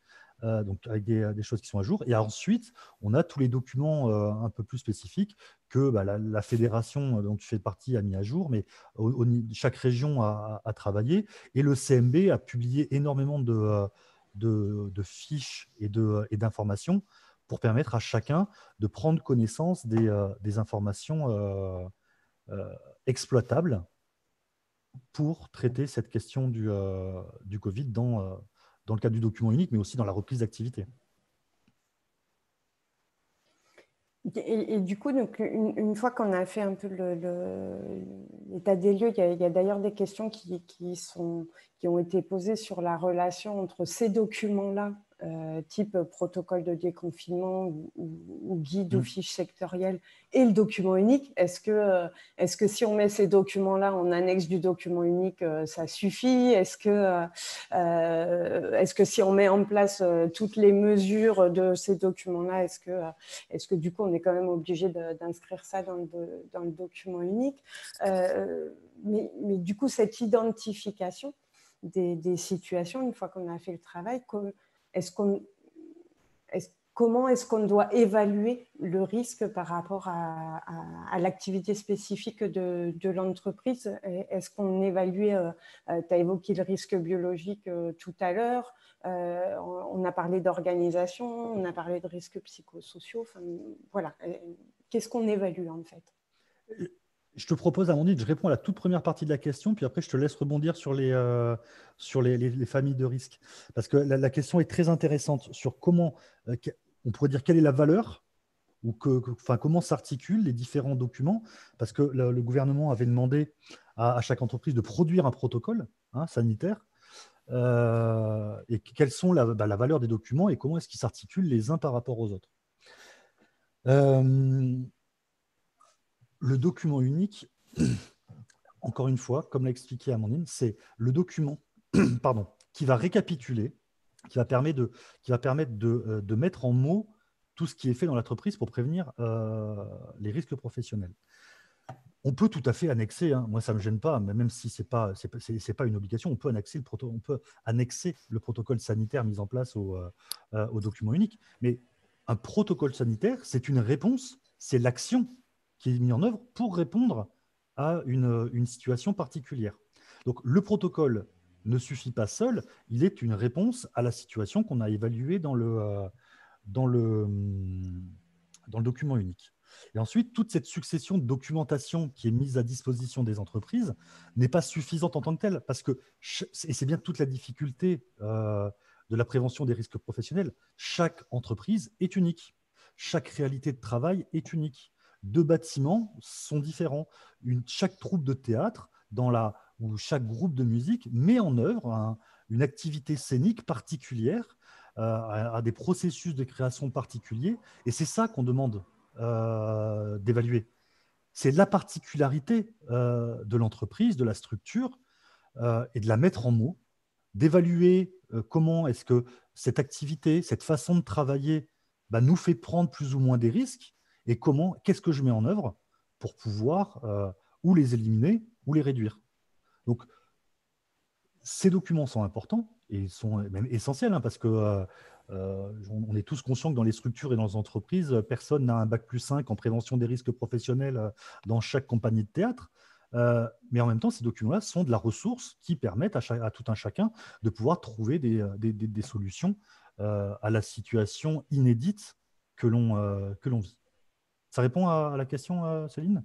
donc avec des choses qui sont à jour. Et ensuite, on a tous les documents un peu plus spécifiques que la fédération dont tu fais partie a mis à jour, mais chaque région a travaillé. Et le CMB a publié énormément de fiches et d'informations pour permettre à chacun de prendre connaissance des informations exploitables pour traiter cette question du Covid dans le cadre du document unique, mais aussi dans la reprise d'activité. Et du coup, donc, une fois qu'on a fait un peu l'état des lieux, il y a d'ailleurs des questions qui ont été posées sur la relation entre ces documents-là, type protocole de déconfinement ou guide ou fiche sectorielle, et le document unique. Est-ce que si on met ces documents-là en annexe du document unique, ça suffit? Est-ce que si on met en place toutes les mesures de ces documents-là, est-ce que du coup on est quand même obligé d'inscrire ça dans le document unique? Mais du coup, cette identification des situations, une fois qu'on a fait le travail, comment est-ce qu'on doit évaluer le risque par rapport à l'activité spécifique de l'entreprise? Est-ce qu'on évalue, tu as évoqué le risque biologique tout à l'heure, on a parlé d'organisation, on a parlé de risques psychosociaux, voilà. Qu'est-ce qu'on évalue en fait? Je te propose, Amandine, je réponds à la toute première partie de la question, puis après je te laisse rebondir sur les familles de risques. Parce que la question est très intéressante sur comment, on pourrait dire, quelle est la valeur, ou comment s'articulent les différents documents. Parce que le gouvernement avait demandé à chaque entreprise de produire un protocole sanitaire. Et quelles sont la valeur des documents et comment est-ce qu'ils s'articulent les uns par rapport aux autres. Le document unique, encore une fois, comme l'a expliqué Amandine, c'est le document qui va récapituler, qui va permettre de mettre en mots tout ce qui est fait dans l'entreprise pour prévenir les risques professionnels. On peut tout à fait annexer, moi ça ne me gêne pas, mais même si ce n'est pas une obligation, on peut annexer le protocole sanitaire mis en place au document unique. Mais un protocole sanitaire, c'est une réponse, c'est l'action qui est mise en œuvre pour répondre à une situation particulière. Donc le protocole ne suffit pas seul, il est une réponse à la situation qu'on a évaluée dans le document unique. Et ensuite, toute cette succession de documentation qui est mise à disposition des entreprises n'est pas suffisante en tant que telle, parce que, et c'est bien toute la difficulté de la prévention des risques professionnels, chaque entreprise est unique, chaque réalité de travail est unique. Deux bâtiments sont différents. Chaque troupe de théâtre ou chaque groupe de musique met en œuvre une activité scénique particulière, à des processus de création particuliers, et c'est ça qu'on demande d'évaluer. C'est la particularité de l'entreprise, de la structure, et de la mettre en mots, d'évaluer comment est-ce que cette activité, cette façon de travailler nous fait prendre plus ou moins des risques et qu'est-ce que je mets en œuvre pour pouvoir ou les éliminer ou les réduire. Donc, ces documents sont importants et ils sont même essentiels parce que on est tous conscients que dans les structures et dans les entreprises, personne n'a un bac+5 en prévention des risques professionnels dans chaque compagnie de théâtre. Mais en même temps, ces documents-là sont de la ressource qui permettent à tout un chacun de pouvoir trouver des solutions à la situation inédite que l'on vit. Ça répond à la question, Céline?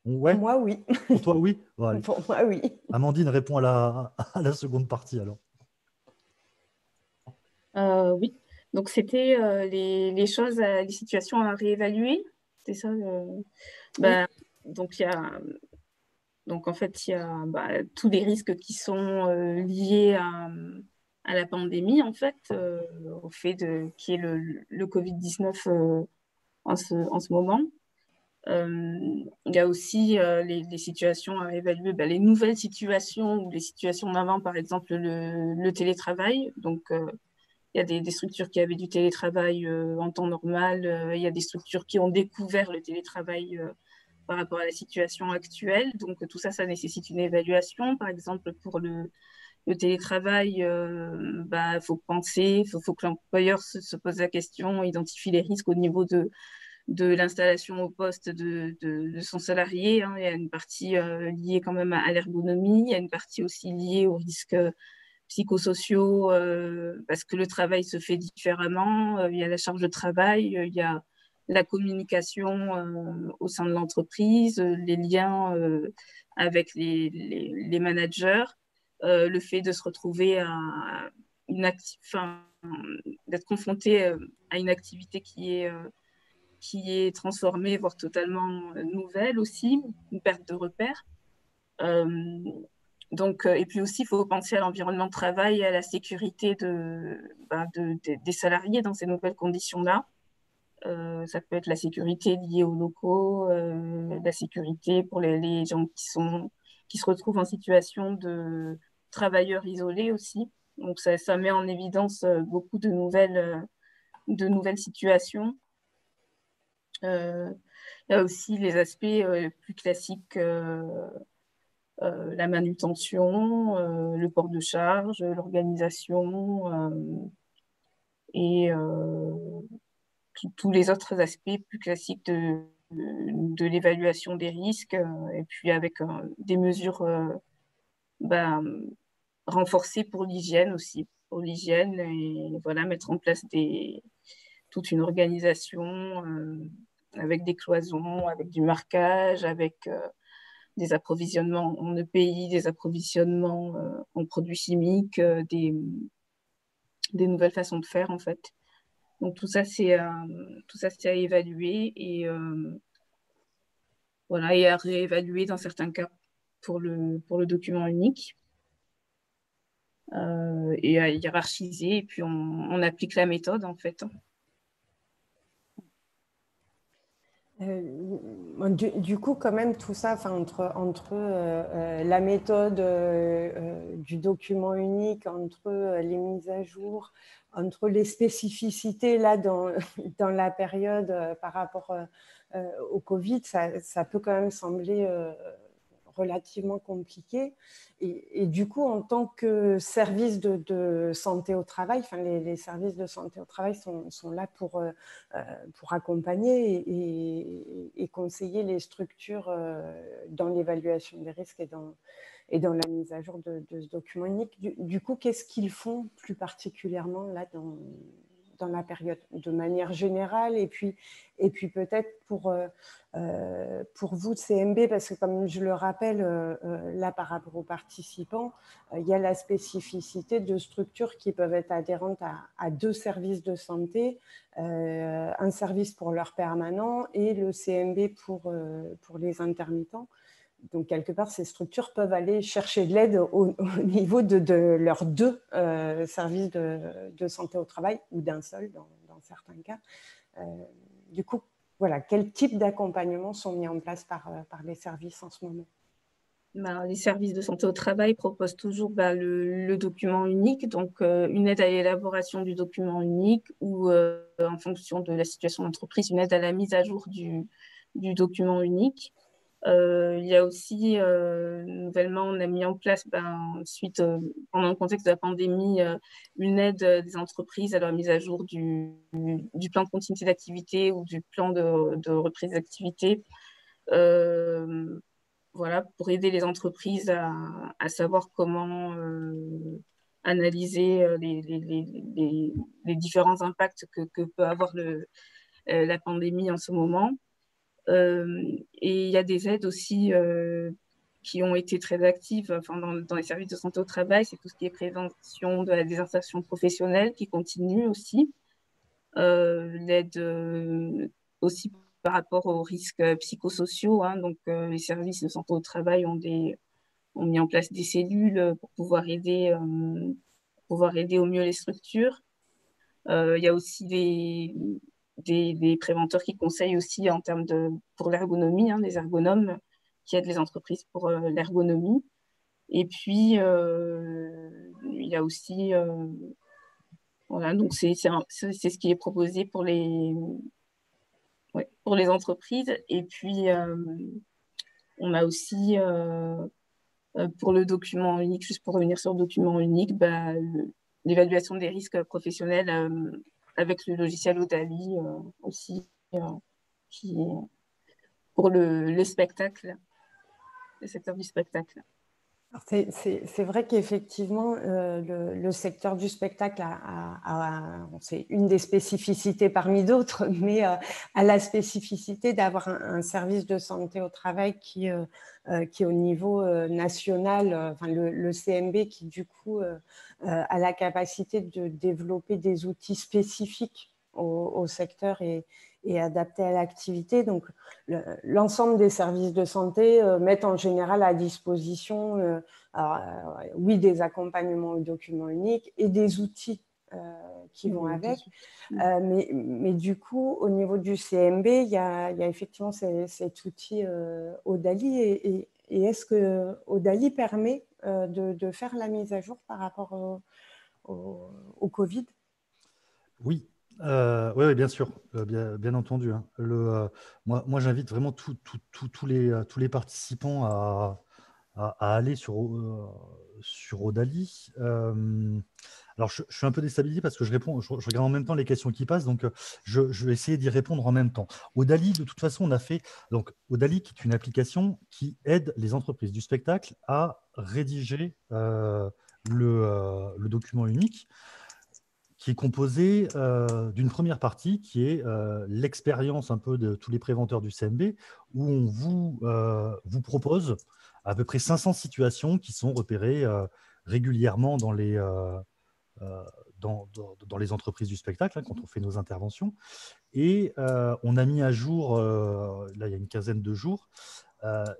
Ouais. Pour moi, oui. Pour toi, oui. Bon, Pour moi, oui. Amandine répond à la seconde partie alors. Oui, donc c'était les choses, les situations à réévaluer, c'est ça. Oui. Donc donc en fait il y a tous les risques qui sont liés à la pandémie en fait, au fait qui est le Covid-19 en ce moment. Il y a aussi les situations à évaluer, les nouvelles situations ou les situations d'avant, par exemple le télétravail. Donc, il y a des structures qui avaient du télétravail en temps normal. Il y a des structures qui ont découvert le télétravail par rapport à la situation actuelle. Donc, tout ça, ça nécessite une évaluation. Par exemple, pour le télétravail, faut penser, faut que l'employeur se pose la question, identifie les risques au niveau de l'installation au poste de son salarié. Hein. Il y a une partie liée quand même à l'ergonomie, il y a une partie aussi liée aux risques psychosociaux, parce que le travail se fait différemment. Il y a la charge de travail, il y a la communication au sein de l'entreprise, les liens avec les managers, le fait de se retrouver à d'être confronté à une activité qui est transformée, voire totalement nouvelle aussi, une perte de repères. Donc, et puis aussi, il faut penser à l'environnement de travail et à la sécurité des salariés dans ces nouvelles conditions-là. Ça peut être la sécurité liée aux locaux, la sécurité pour les gens qui se retrouvent en situation de travailleurs isolés aussi. Donc, ça met en évidence beaucoup de nouvelles situations. Il y a aussi les aspects plus classiques, la manutention, le port de charge, l'organisation et tous les autres aspects plus classiques de l'évaluation des risques, et puis avec des mesures ben, renforcées pour l'hygiène aussi, pour l'hygiène, et voilà, mettre en place toute une organisation avec des cloisons, avec du marquage, avec des approvisionnements en EPI, des approvisionnements en produits chimiques, des nouvelles façons de faire en fait. Donc tout ça c'est à évaluer et voilà, et à réévaluer dans certains cas pour le document unique, et à hiérarchiser, et puis on applique la méthode en fait. Du coup, quand même, tout ça, entre la méthode du document unique, entre les mises à jour, entre les spécificités là, dans la période par rapport au Covid, ça peut quand même sembler relativement compliqué. Et du coup, en tant que service de santé au travail, les services de santé au travail sont là pour accompagner et conseiller les structures dans l'évaluation des risques et dans la mise à jour de ce document unique. Du coup, qu'est-ce qu'ils font plus particulièrement là dans la période, de manière générale, et puis peut-être pour vous de CMB, parce que comme je le rappelle, là par rapport aux participants, il y a la spécificité de structures qui peuvent être adhérentes à 2 services de santé, un service pour leurs permanents et le CMB pour les intermittents. Donc, quelque part, ces structures peuvent aller chercher de l'aide au niveau de leurs 2 services de santé au travail, ou d'un seul dans certains cas. Du coup, voilà, quel type d'accompagnement sont mis en place par les services en ce moment? les services de santé au travail proposent toujours le document unique, donc une aide à l'élaboration du document unique ou en fonction de la situation d'entreprise, une aide à la mise à jour du document unique. Il y a aussi, nouvellement, on a mis en place, pendant le contexte de la pandémie, une aide des entreprises à la mise à jour du plan de continuité d'activité ou du plan de reprise d'activité. Voilà, pour aider les entreprises à savoir comment analyser les différents impacts que peut avoir la pandémie en ce moment. Et il y a des aides aussi qui ont été très actives dans les services de santé au travail. C'est tout ce qui est prévention de la désinsertion professionnelle qui continue aussi. L'aide aussi par rapport aux risques psychosociaux. Hein. Donc, les services de santé au travail ont mis en place des cellules pour pouvoir aider au mieux les structures. Il y a aussi des préventeurs qui conseillent aussi pour l'ergonomie, hein, des ergonomes qui aident les entreprises pour l'ergonomie. Et puis, il y a aussi, voilà, donc c'est ce qui est proposé pour les entreprises. Et puis, on a aussi, pour le document unique, juste pour revenir sur le document unique, l'évaluation des risques professionnels avec le logiciel Odali aussi, qui, pour le spectacle, le secteur du spectacle. C'est vrai qu'effectivement, le secteur du spectacle c'est une des spécificités parmi d'autres, mais a la spécificité d'avoir un service de santé au travail qui est au niveau national, enfin le CMB qui du coup a la capacité de développer des outils spécifiques au secteur et adaptés à l'activité. Donc, l'ensemble des services de santé mettent en général à disposition, oui, des accompagnements aux documents uniques et des outils qui vont avec. Mais du coup, au niveau du CMB, il y a effectivement cet outil Odali. Et est-ce que Odali permet de faire la mise à jour par rapport au Covid? Oui. Oui, bien sûr, bien entendu. Hein. Moi, j'invite vraiment tous les participants à aller sur Odali. Alors, je suis un peu déstabilisé parce que je regarde en même temps les questions qui passent, donc je vais essayer d'y répondre en même temps. Odali, de toute façon, on a fait donc Odali, qui est une application qui aide les entreprises du spectacle à rédiger le document unique, qui est composé d'une première partie qui est l'expérience un peu de tous les préventeurs du CMB, où on vous propose à peu près 500 situations qui sont repérées régulièrement dans les entreprises du spectacle, hein, quand on fait nos interventions. Et on a mis à jour, là il y a une quinzaine de jours,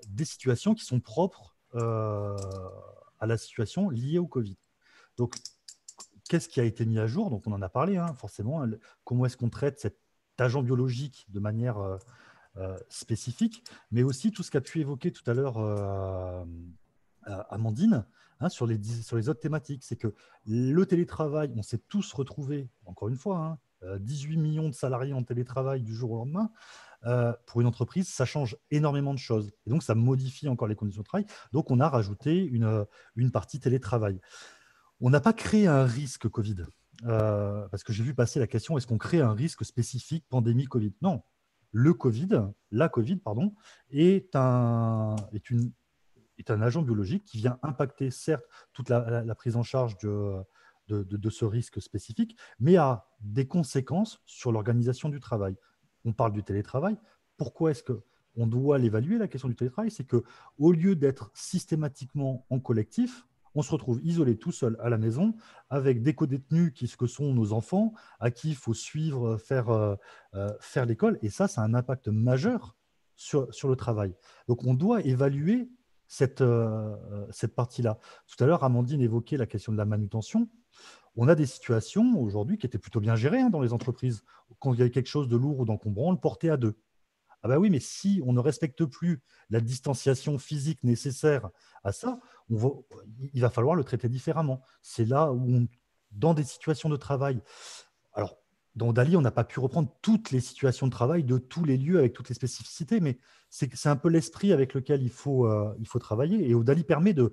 des situations qui sont propres à la situation liée au Covid. Donc, qu'est-ce qui a été mis à jour? Donc, on en a parlé, hein, forcément. Comment est-ce qu'on traite cet agent biologique de manière spécifique, mais aussi tout ce qu'a pu évoquer tout à l'heure Amandine, hein, sur les autres thématiques. C'est que le télétravail, on s'est tous retrouvés, encore une fois, hein, 18 millions de salariés en télétravail du jour au lendemain. Pour une entreprise, ça change énormément de choses. Et donc, ça modifie encore les conditions de travail. Donc, on a rajouté une partie télétravail. On n'a pas créé un risque Covid, parce que j'ai vu passer la question, est-ce qu'on crée un risque spécifique pandémie Covid? Non. La Covid, pardon, est un agent biologique qui vient impacter, certes, toute la prise en charge de ce risque spécifique, mais a des conséquences sur l'organisation du travail. On parle du télétravail. Pourquoi est-ce qu'on doit l'évaluer, la question du télétravail? C'est qu'au lieu d'être systématiquement en collectif, on se retrouve isolé tout seul à la maison avec des co-détenus qui ce que sont nos enfants, à qui il faut suivre, faire l'école. Et ça a un impact majeur sur le travail. Donc, on doit évaluer cette partie-là. Tout à l'heure, Amandine évoquait la question de la manutention. On a des situations aujourd'hui qui étaient plutôt bien gérées, hein, dans les entreprises. Quand il y a quelque chose de lourd ou d'encombrant, on le portait à deux. Ah bah oui, mais si on ne respecte plus la distanciation physique nécessaire à ça, il va falloir le traiter différemment. C'est là où, dans des situations de travail, alors dans Dali, on n'a pas pu reprendre toutes les situations de travail de tous les lieux avec toutes les spécificités, mais c'est un peu l'esprit avec lequel il faut travailler. Et Dali permet de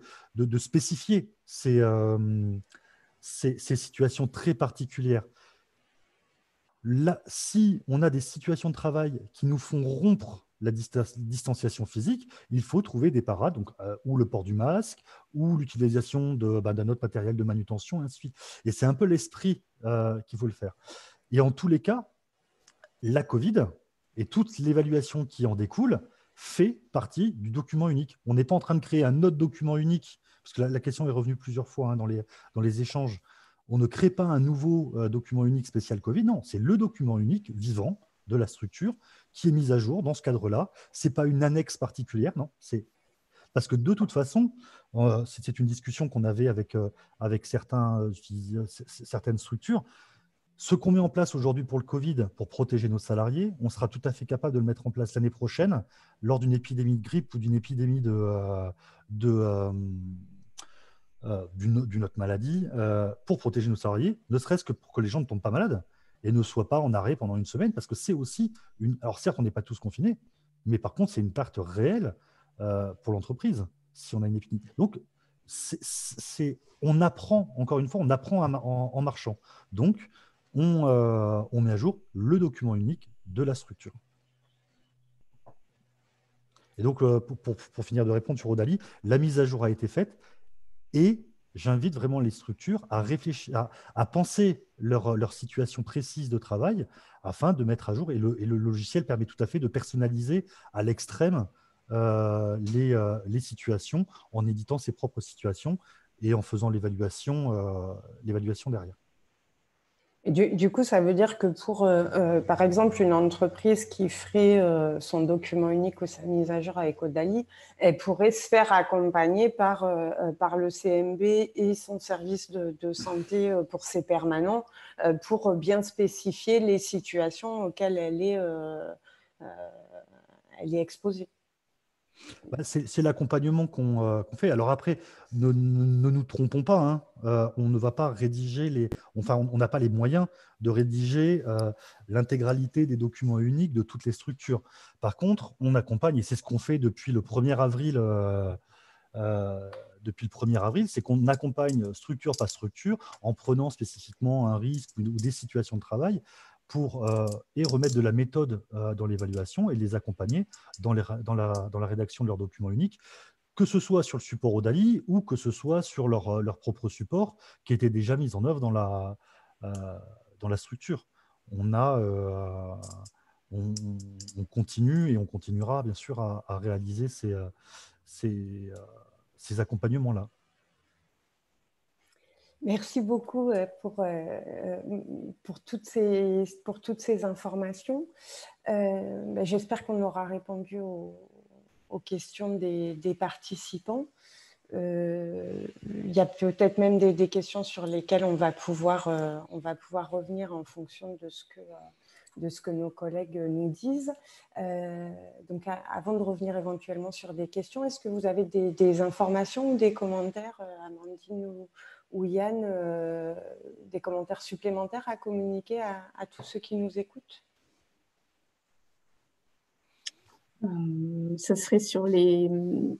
spécifier ces situations très particulières. Là, si on a des situations de travail qui nous font rompre la distanciation physique, il faut trouver des parades, donc, ou le port du masque, ou l'utilisation d'un autre matériel de manutention, et ainsi de suite. Et c'est un peu l'esprit qu'il faut le faire. Et en tous les cas, la Covid et toute l'évaluation qui en découle fait partie du document unique. On n'est pas en train de créer un autre document unique, parce que la question est revenue plusieurs fois dans les échanges. On ne crée pas un nouveau document unique spécial Covid, non, c'est le document unique vivant de la structure qui est mis à jour dans ce cadre-là. Ce n'est pas une annexe particulière, non, c'est parce que de toute façon, c'est une discussion qu'on avait avec certaines structures. Ce qu'on met en place aujourd'hui pour le Covid, pour protéger nos salariés, on sera tout à fait capable de le mettre en place l'année prochaine lors d'une épidémie de grippe ou d'une épidémie d'une autre maladie pour protéger nos salariés, ne serait-ce que pour que les gens ne tombent pas malades et ne soient pas en arrêt pendant une semaine, parce que c'est aussi Alors certes, on n'est pas tous confinés, mais par contre, c'est une perte réelle pour l'entreprise si on a une épidémie. Donc, on apprend, encore une fois, on apprend en marchant. Donc, on met à jour le document unique de la structure. Et donc, pour finir de répondre sur Odali, la mise à jour a été faite et j'invite vraiment les structures à réfléchir, à penser leur situation précise de travail afin de mettre à jour. Et le logiciel permet tout à fait de personnaliser à l'extrême les situations en éditant ses propres situations et en faisant l'évaluation derrière. Et du coup, ça veut dire que pour, par exemple, une entreprise qui ferait son document unique ou sa mise à jour avec Odali, elle pourrait se faire accompagner par le CMB et son service de santé pour ses permanents pour bien spécifier les situations auxquelles elle est exposée. C'est l'accompagnement qu'on fait. Alors après, ne nous trompons pas, hein. On ne va pas rédiger on n'a pas les moyens de rédiger l'intégralité des documents uniques de toutes les structures. Par contre, on accompagne, et c'est ce qu'on fait depuis le 1er avril. C'est qu'on accompagne structure par structure en prenant spécifiquement un risque ou des situations de travail pour remettre de la méthode dans l'évaluation et les accompagner dans la rédaction de leurs documents uniques, que ce soit sur le support Odali ou que ce soit sur leur propre support qui était déjà mis en œuvre dans la structure. On continue et on continuera bien sûr à réaliser ces accompagnements-là. Merci beaucoup pour toutes ces informations. J'espère qu'on aura répondu aux questions des participants. Il y a peut-être même des questions sur lesquelles on va pouvoir revenir en fonction de ce que nos collègues nous disent. Donc, avant de revenir éventuellement sur des questions, est-ce que vous avez des informations ou des commentaires, Amandine ou Yann, des commentaires supplémentaires à communiquer à tous ceux qui nous écoutent? Ce serait sur tout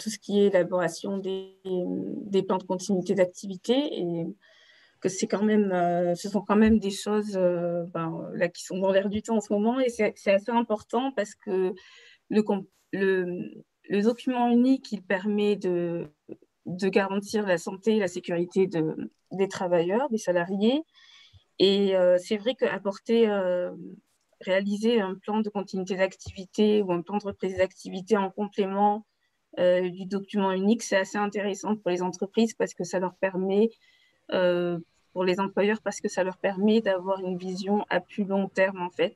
ce qui est élaboration des plans de continuité d'activité, et que ce sont quand même des choses là, qui sont dans l'air du temps en ce moment, et c'est assez important parce que le document unique, il permet de garantir la santé et la sécurité des travailleurs, des salariés. Et c'est vrai réaliser un plan de continuité d'activité ou un plan de reprise d'activité en complément du document unique, c'est assez intéressant pour les entreprises parce que ça leur permet, pour les employeurs, parce que ça leur permet d'avoir une vision à plus long terme en fait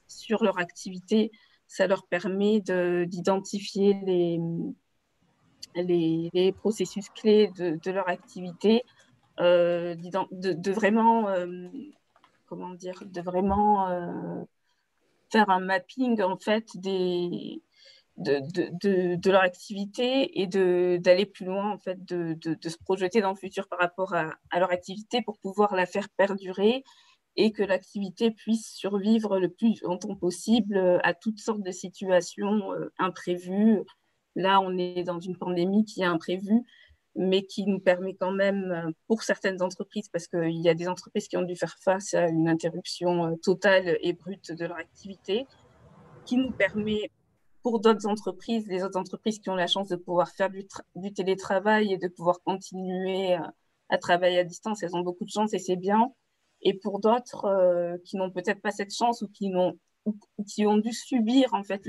sur leur activité. Ça leur permet d'identifier les processus clés de leur activité, de vraiment, comment dire, de vraiment faire un mapping en fait de leur activité et d'aller plus loin, en fait, de se projeter dans le futur par rapport à leur activité pour pouvoir la faire perdurer et que l'activité puisse survivre le plus longtemps possible à toutes sortes de situations imprévues. Là, on est dans une pandémie qui est imprévue, mais qui nous permet quand même, pour certaines entreprises, parce qu'il y a des entreprises qui ont dû faire face à une interruption totale et brute de leur activité, qui nous permet pour d'autres entreprises, les autres entreprises qui ont la chance de pouvoir faire du télétravail et de pouvoir continuer à travailler à distance, elles ont beaucoup de chance et c'est bien. Et pour d'autres qui n'ont peut-être pas cette chance ou qui ont dû subir en fait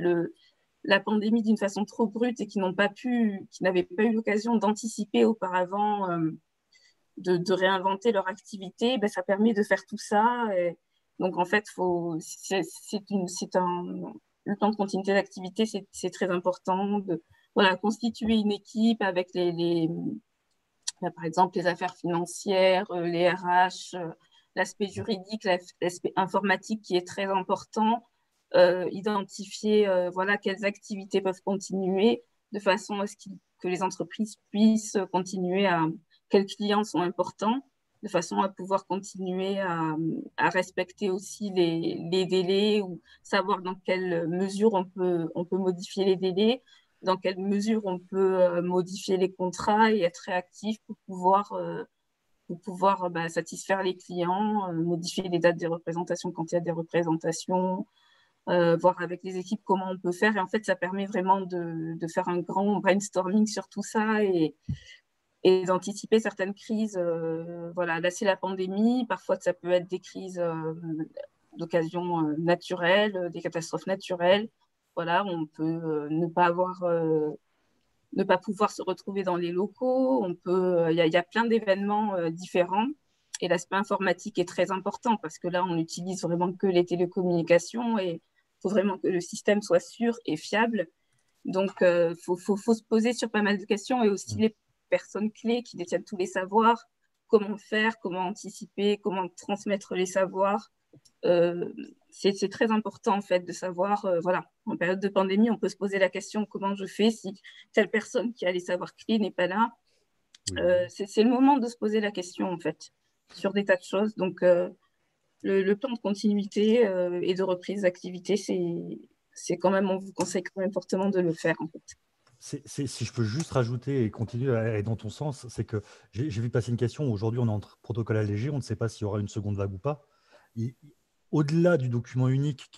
la pandémie d'une façon trop brute et qui n'avaient pas eu l'occasion d'anticiper auparavant, de réinventer leur activité, ben, ça permet de faire tout ça. Et donc en fait, le plan de continuité d'activité, c'est très important de voilà, constituer une équipe avec par exemple les affaires financières, les RH, l'aspect juridique, l'aspect informatique qui est très important, identifier voilà, quelles activités peuvent continuer de façon à que les entreprises puissent continuer quels clients sont importants, de façon à pouvoir continuer à respecter aussi les délais ou savoir dans quelle mesure on peut modifier les délais, dans quelle mesure on peut modifier les contrats et être réactif pour pouvoir satisfaire les clients, modifier les dates des représentations quand il y a des représentations, voir avec les équipes comment on peut faire. Et en fait, ça permet vraiment de faire un grand brainstorming sur tout ça et d'anticiper certaines crises. Voilà, là, c'est la pandémie. Parfois, ça peut être des crises d'occasion naturelle, des catastrophes naturelles. Voilà, on peut ne pas pouvoir se retrouver dans les locaux. Il y a plein d'événements différents. Et l'aspect informatique est très important parce que là, on n'utilise vraiment que les télécommunications et il faut vraiment que le système soit sûr et fiable. Donc, faut se poser sur pas mal de questions et aussi les personnes clés qui détiennent tous les savoirs, comment faire, comment anticiper, comment transmettre les savoirs. C'est très important en fait de savoir, voilà, en période de pandémie, on peut se poser la question comment je fais si telle personne qui a les savoirs clés n'est pas là. Oui. C'est le moment de se poser la question en fait sur des tas de choses. Donc, le plan de continuité et de reprise d'activité, c'est quand même, on vous conseille quand même fortement de le faire en fait. Si je peux juste rajouter et continuer à aller dans ton sens, c'est que j'ai vu passer une question. Aujourd'hui, on est en protocole allégé, on ne sait pas s'il y aura une seconde vague ou pas. Au-delà du document unique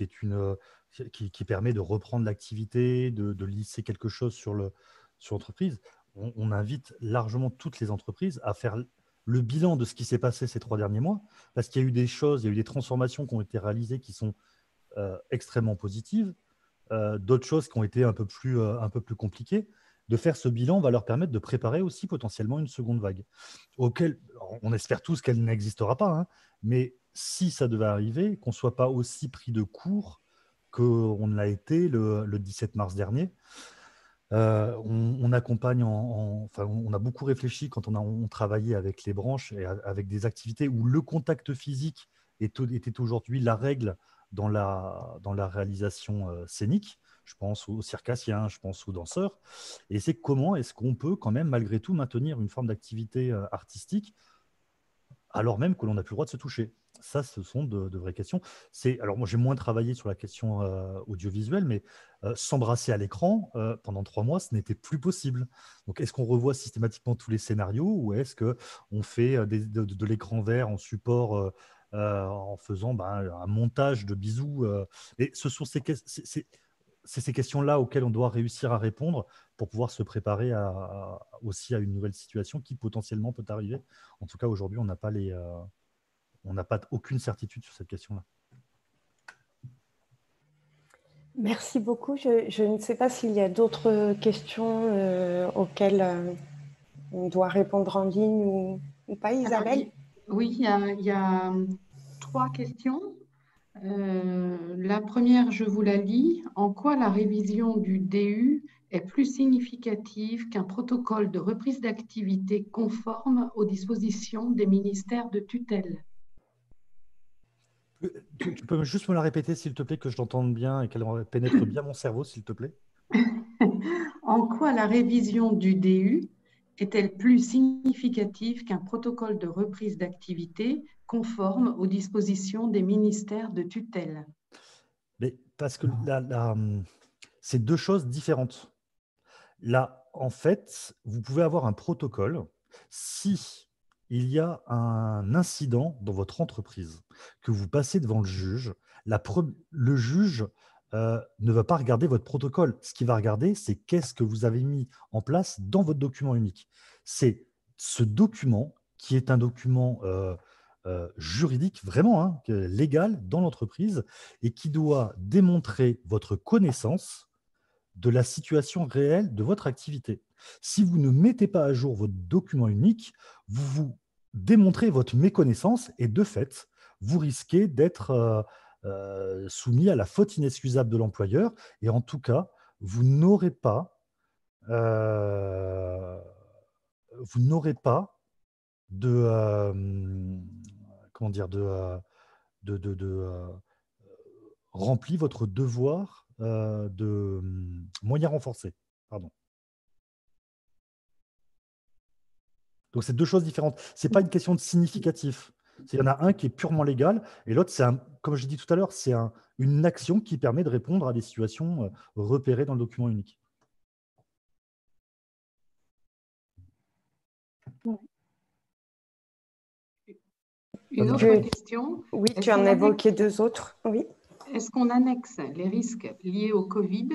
qui permet de reprendre l'activité, de lisser quelque chose sur l'entreprise, on invite largement toutes les entreprises à faire le bilan de ce qui s'est passé ces 3 derniers mois, parce qu'il y a eu des choses, il y a eu des transformations qui ont été réalisées qui sont extrêmement positives. D'autres choses qui ont été un peu plus compliquées. De faire ce bilan va leur permettre de préparer aussi potentiellement une seconde vague, auquel on espère tous qu'elle n'existera pas, hein, mais si ça devait arriver, qu'on ne soit pas aussi pris de court qu'on l'a été le 17 mars dernier. On accompagne, enfin, on a beaucoup réfléchi quand on travaillait avec les branches et avec des activités où le contact physique était aujourd'hui la règle dans la réalisation scénique. Je pense aux circassiens, je pense aux danseurs. Et c'est comment est-ce qu'on peut quand même malgré tout maintenir une forme d'activité artistique alors même que l'on n'a plus le droit de se toucher. Ça, ce sont de vraies questions. Alors moi, j'ai moins travaillé sur la question audiovisuelle, mais s'embrasser à l'écran pendant 3 mois, ce n'était plus possible. Donc, est-ce qu'on revoit systématiquement tous les scénarios ou est-ce qu'on fait de l'écran vert en support en faisant un montage de bisous Et ce sont ces questions-là auxquelles on doit réussir à répondre pour pouvoir se préparer aussi à une nouvelle situation qui potentiellement peut arriver. En tout cas, aujourd'hui, on n'a pas aucune certitude sur cette question-là. Merci beaucoup. Je ne sais pas s'il y a d'autres questions auxquelles on doit répondre en ligne ou pas, Isabelle? Oui, il y a 3 questions. La première, je vous la lis. En quoi la révision du DU est plus significative qu'un protocole de reprise d'activité conforme aux dispositions des ministères de tutelle? Tu peux juste me la répéter, s'il te plaît, que je l'entende bien et qu'elle pénètre bien mon cerveau, s'il te plaît? En quoi la révision du DU est-elle plus significative qu'un protocole de reprise d'activité conforme aux dispositions des ministères de tutelle? Mais parce que c'est deux choses différentes. Là, en fait, vous pouvez avoir un protocole si il y a un incident dans votre entreprise, que vous passez devant le juge. Le juge ne va pas regarder votre protocole. Ce qu'il va regarder, c'est qu'est-ce que vous avez mis en place dans votre document unique. C'est ce document qui est un document juridique, vraiment légal dans l'entreprise, et qui doit démontrer votre connaissance de la situation réelle de votre activité. Si vous ne mettez pas à jour votre document unique, vous démontrez votre méconnaissance et de fait, vous risquez d'être soumis à la faute inexcusable de l'employeur et en tout cas, vous n'aurez pas, euh, de, comment dire, de rempli votre devoir de moyens renforcés. Pardon. Donc, c'est deux choses différentes. Ce n'est pas une question de significatif. Il y en a un qui est purement légal et l'autre, comme je l'ai dit tout à l'heure, c'est une action qui permet de répondre à des situations repérées dans le document unique. Une autre question. Oui, tu en as évoqué deux autres. Oui. Est-ce qu'on annexe les risques liés au Covid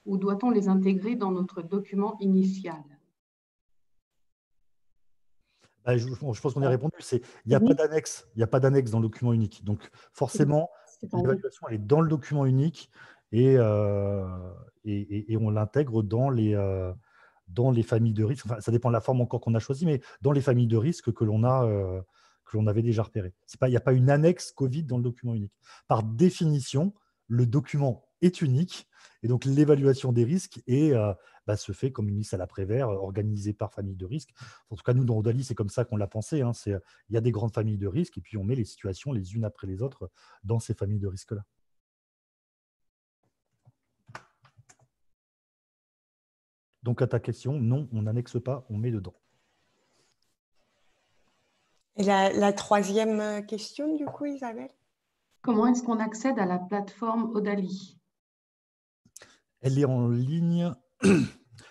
ou doit-on les intégrer dans notre document initial? Je pense qu'on y a répondu. Il n'y a pas d'annexe. Il n'y a pas d'annexe dans le document unique. Donc, forcément, l'évaluation, elle est dans le document unique et on l'intègre dans les familles de risques. Enfin, ça dépend de la forme encore qu'on a choisie, mais dans les familles de risques que l'on avait déjà repérées. Il n'y a pas une annexe Covid dans le document unique. Par définition, le document est unique et donc l'évaluation des risques se fait comme une liste à l'après-vert, organisée par famille de risques. En tout cas, nous, dans Odali, c'est comme ça qu'on l'a pensé. Il y a des grandes familles de risques et puis on met les situations les unes après les autres dans ces familles de risques-là. Donc, à ta question, non, on n'annexe pas, on met dedans. Et la troisième question, du coup, Isabelle? Comment est-ce qu'on accède à la plateforme Odali? Elle est en ligne.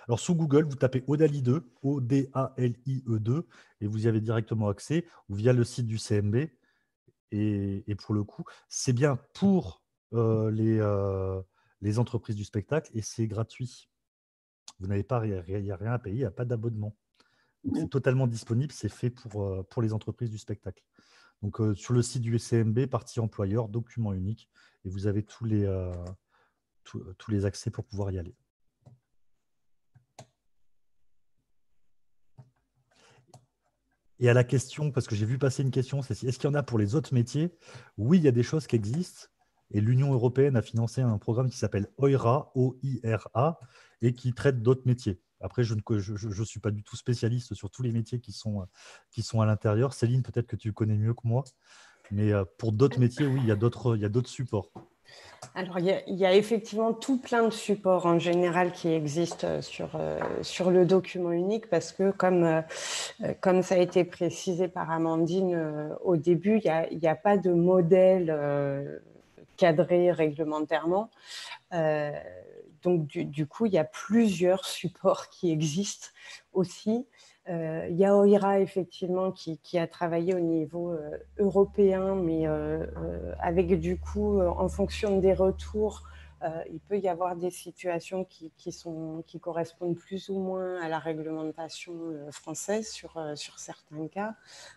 Alors, sous Google, vous tapez Odali 2, O-D-A-L-I-E 2, et vous y avez directement accès, ou via le site du CMB. Et pour le coup, c'est bien pour les entreprises du spectacle et c'est gratuit. Vous n'avez pas, il n'y a rien à payer, il n'y a pas d'abonnement. Donc, c'est totalement disponible, c'est fait pour les entreprises du spectacle. Donc, sur le site du CMB, partie employeur, document unique, et vous avez tous les accès pour pouvoir y aller. Et à la question, parce que j'ai vu passer une question, c'est est-ce qu'il y en a pour les autres métiers? Oui, il y a des choses qui existent. Et l'Union européenne a financé un programme qui s'appelle OIRA, O-I-R-A, et qui traite d'autres métiers. Après, je ne suis pas du tout spécialiste sur tous les métiers qui sont à l'intérieur. Céline, peut-être que tu connais mieux que moi. Mais pour d'autres métiers, oui, il y a d'autres supports. Alors, il y a effectivement tout plein de supports en général qui existent sur le document unique parce que, comme ça a été précisé par Amandine au début, il n'y a pas de modèle cadré réglementairement. Donc, du coup, il y a plusieurs supports qui existent aussi. Il y a OIRA, effectivement, qui a travaillé au niveau européen, mais avec, du coup, en fonction des retours, il peut y avoir des situations qui correspondent plus ou moins à la réglementation française sur certains cas.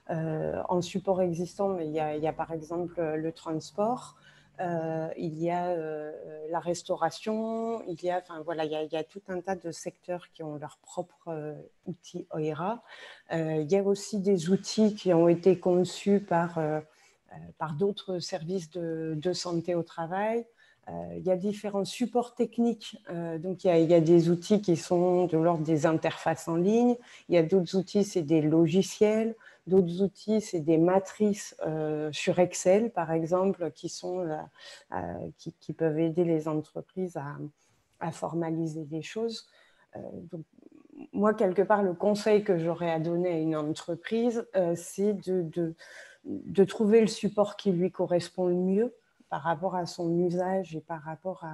En support existant, il y a par exemple le transport. Il y a la restauration, il y a tout un tas de secteurs qui ont leur propre outil OIRA. Il y a aussi des outils qui ont été conçus par d'autres services de santé au travail. Il y a différents supports techniques. Donc, il y a des outils qui sont de l'ordre des interfaces en ligne. Il y a d'autres outils, c'est des logiciels. D'autres outils, c'est des matrices sur Excel, par exemple, qui peuvent aider les entreprises à formaliser les choses. Donc, moi, quelque part, le conseil que j'aurais à donner à une entreprise, c'est de trouver le support qui lui correspond le mieux par rapport à son usage et par rapport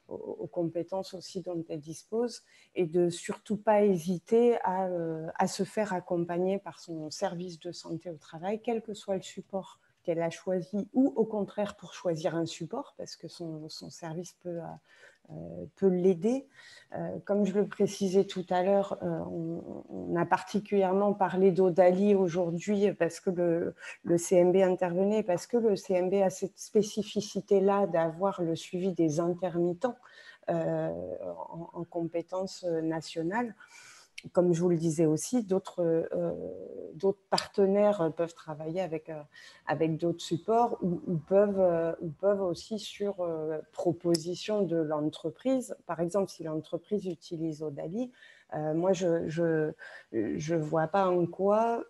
aux compétences aussi dont elle dispose, et de surtout pas hésiter à se faire accompagner par son service de santé au travail, quel que soit le support qu'elle a choisi, ou au contraire pour choisir un support, parce que son service peut l'aider. Comme je le précisais tout à l'heure, on a particulièrement parlé d'Odali aujourd'hui parce que le CMB intervenait, parce que le CMB a cette spécificité-là d'avoir le suivi des intermittents en compétences nationales. Comme je vous le disais aussi, d'autres partenaires peuvent travailler avec d'autres supports ou peuvent aussi sur proposition de l'entreprise. Par exemple, si l'entreprise utilise Odali, moi, je ne vois pas en quoi,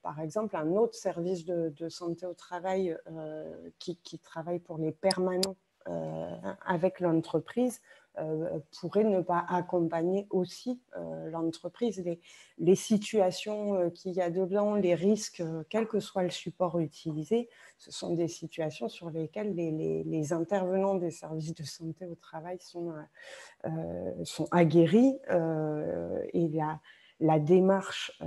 par exemple, un autre service de santé au travail qui travaille pour les permanents avec l'entreprise pourrait ne pas accompagner aussi l'entreprise. Les situations qu'il y a dedans, les risques, quel que soit le support utilisé, ce sont des situations sur lesquelles les intervenants des services de santé au travail sont aguerris et la démarche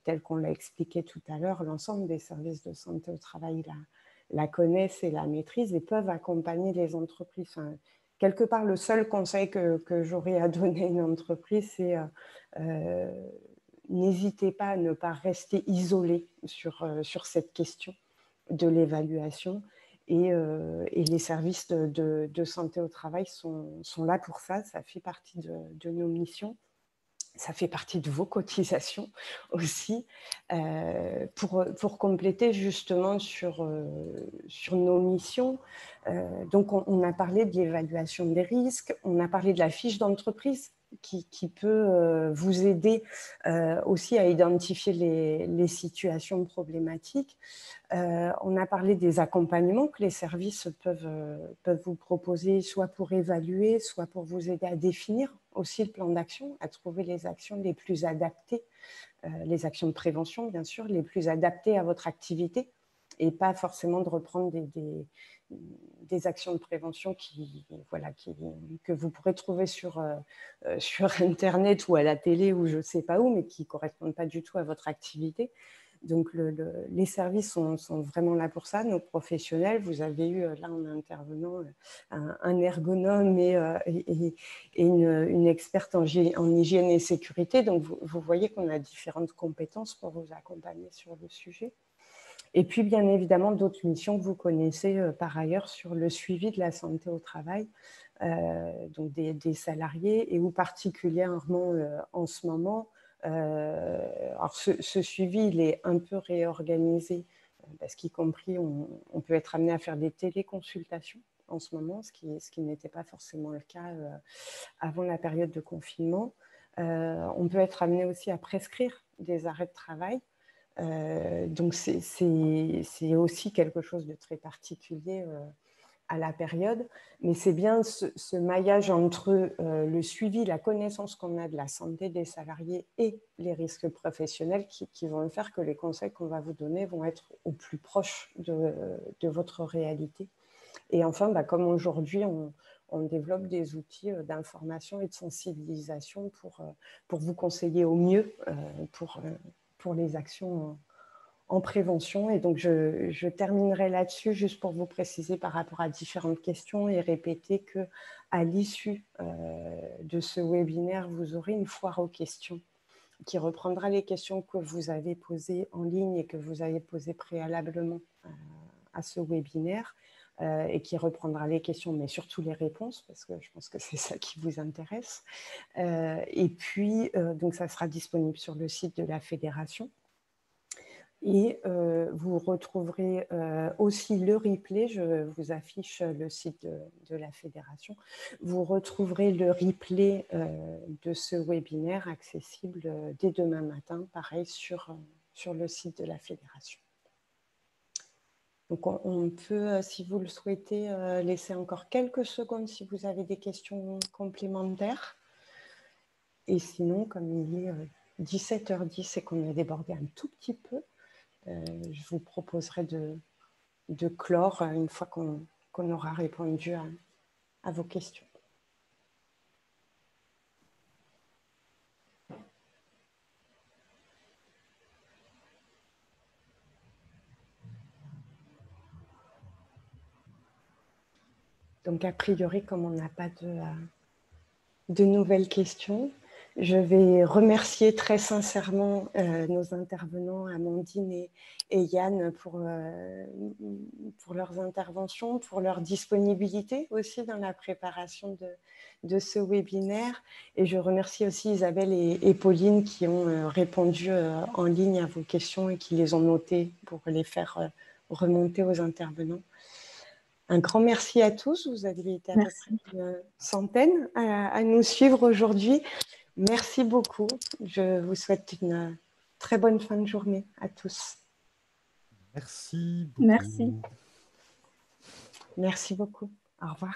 telle qu'on l'a expliqué tout à l'heure, l'ensemble des services de santé au travail la connaissent et la maîtrisent et peuvent accompagner les entreprises. Enfin, quelque part, le seul conseil que j'aurais à donner à une entreprise, c'est n'hésitez pas à ne pas rester isolé sur cette question de l'évaluation. Et les services de santé au travail sont là pour ça. Ça fait partie de nos missions. Ça fait partie de vos cotisations aussi, pour compléter justement sur nos missions. Donc, on a parlé de l'évaluation des risques, on a parlé de la fiche d'entreprise qui peut vous aider aussi à identifier les situations problématiques. On a parlé des accompagnements que les services peuvent vous proposer, soit pour évaluer, soit pour vous aider à définir aussi le plan d'action, à trouver les actions les plus adaptées, les actions de prévention, bien sûr, les plus adaptées à votre activité, et pas forcément de reprendre des actions de prévention que vous pourrez trouver sur Internet ou à la télé ou je ne sais pas où, mais qui ne correspondent pas du tout à votre activité. Donc, les services sont vraiment là pour ça. Nos professionnels, vous avez eu là en intervenant un ergonome et une experte en hygiène et sécurité. Donc, vous voyez qu'on a différentes compétences pour vous accompagner sur le sujet. Et puis, bien évidemment, d'autres missions que vous connaissez par ailleurs sur le suivi de la santé au travail, donc des salariés, et où particulièrement en ce moment, alors ce suivi, il est un peu réorganisé parce qu'y compris, on peut être amené à faire des téléconsultations en ce moment, ce qui n'était pas forcément le cas avant la période de confinement. On peut être amené aussi à prescrire des arrêts de travail. Donc, c'est aussi quelque chose de très particulier à la période, mais c'est bien ce maillage entre le suivi, la connaissance qu'on a de la santé des salariés et les risques professionnels qui vont faire que les conseils qu'on va vous donner vont être au plus proche de votre réalité. Et enfin, comme aujourd'hui, on développe des outils d'information et de sensibilisation pour vous conseiller au mieux pour les actions en prévention. Et donc, je terminerai là-dessus juste pour vous préciser par rapport à différentes questions et répéter qu'à l'issue de ce webinaire, vous aurez une foire aux questions qui reprendra les questions que vous avez posées en ligne et que vous avez posées préalablement à ce webinaire et qui reprendra les questions, mais surtout les réponses, parce que je pense que c'est ça qui vous intéresse. Et puis, donc ça sera disponible sur le site de la Fédération. Et vous retrouverez aussi le replay, je vous affiche le site de la Fédération, vous retrouverez le replay de ce webinaire accessible dès demain matin, pareil sur sur le site de la fédération. Donc, on peut, si vous le souhaitez, laisser encore quelques secondes si vous avez des questions complémentaires. Et sinon, comme il est 17h10 et qu'on a débordé un tout petit peu, je vous proposerai de clore une fois qu'on aura répondu à vos questions. Donc, a priori, comme on n'a pas de nouvelles questions, je vais remercier très sincèrement nos intervenants, Amandine et Yann, pour leurs interventions, pour leur disponibilité aussi dans la préparation de ce webinaire. Et je remercie aussi Isabelle et Pauline qui ont répondu en ligne à vos questions et qui les ont notées pour les faire remonter aux intervenants. Un grand merci à tous. Vous avez été à peu près une centaine à nous suivre aujourd'hui. Merci beaucoup. Je vous souhaite une très bonne fin de journée à tous. Merci beaucoup. Merci. Merci beaucoup. Au revoir.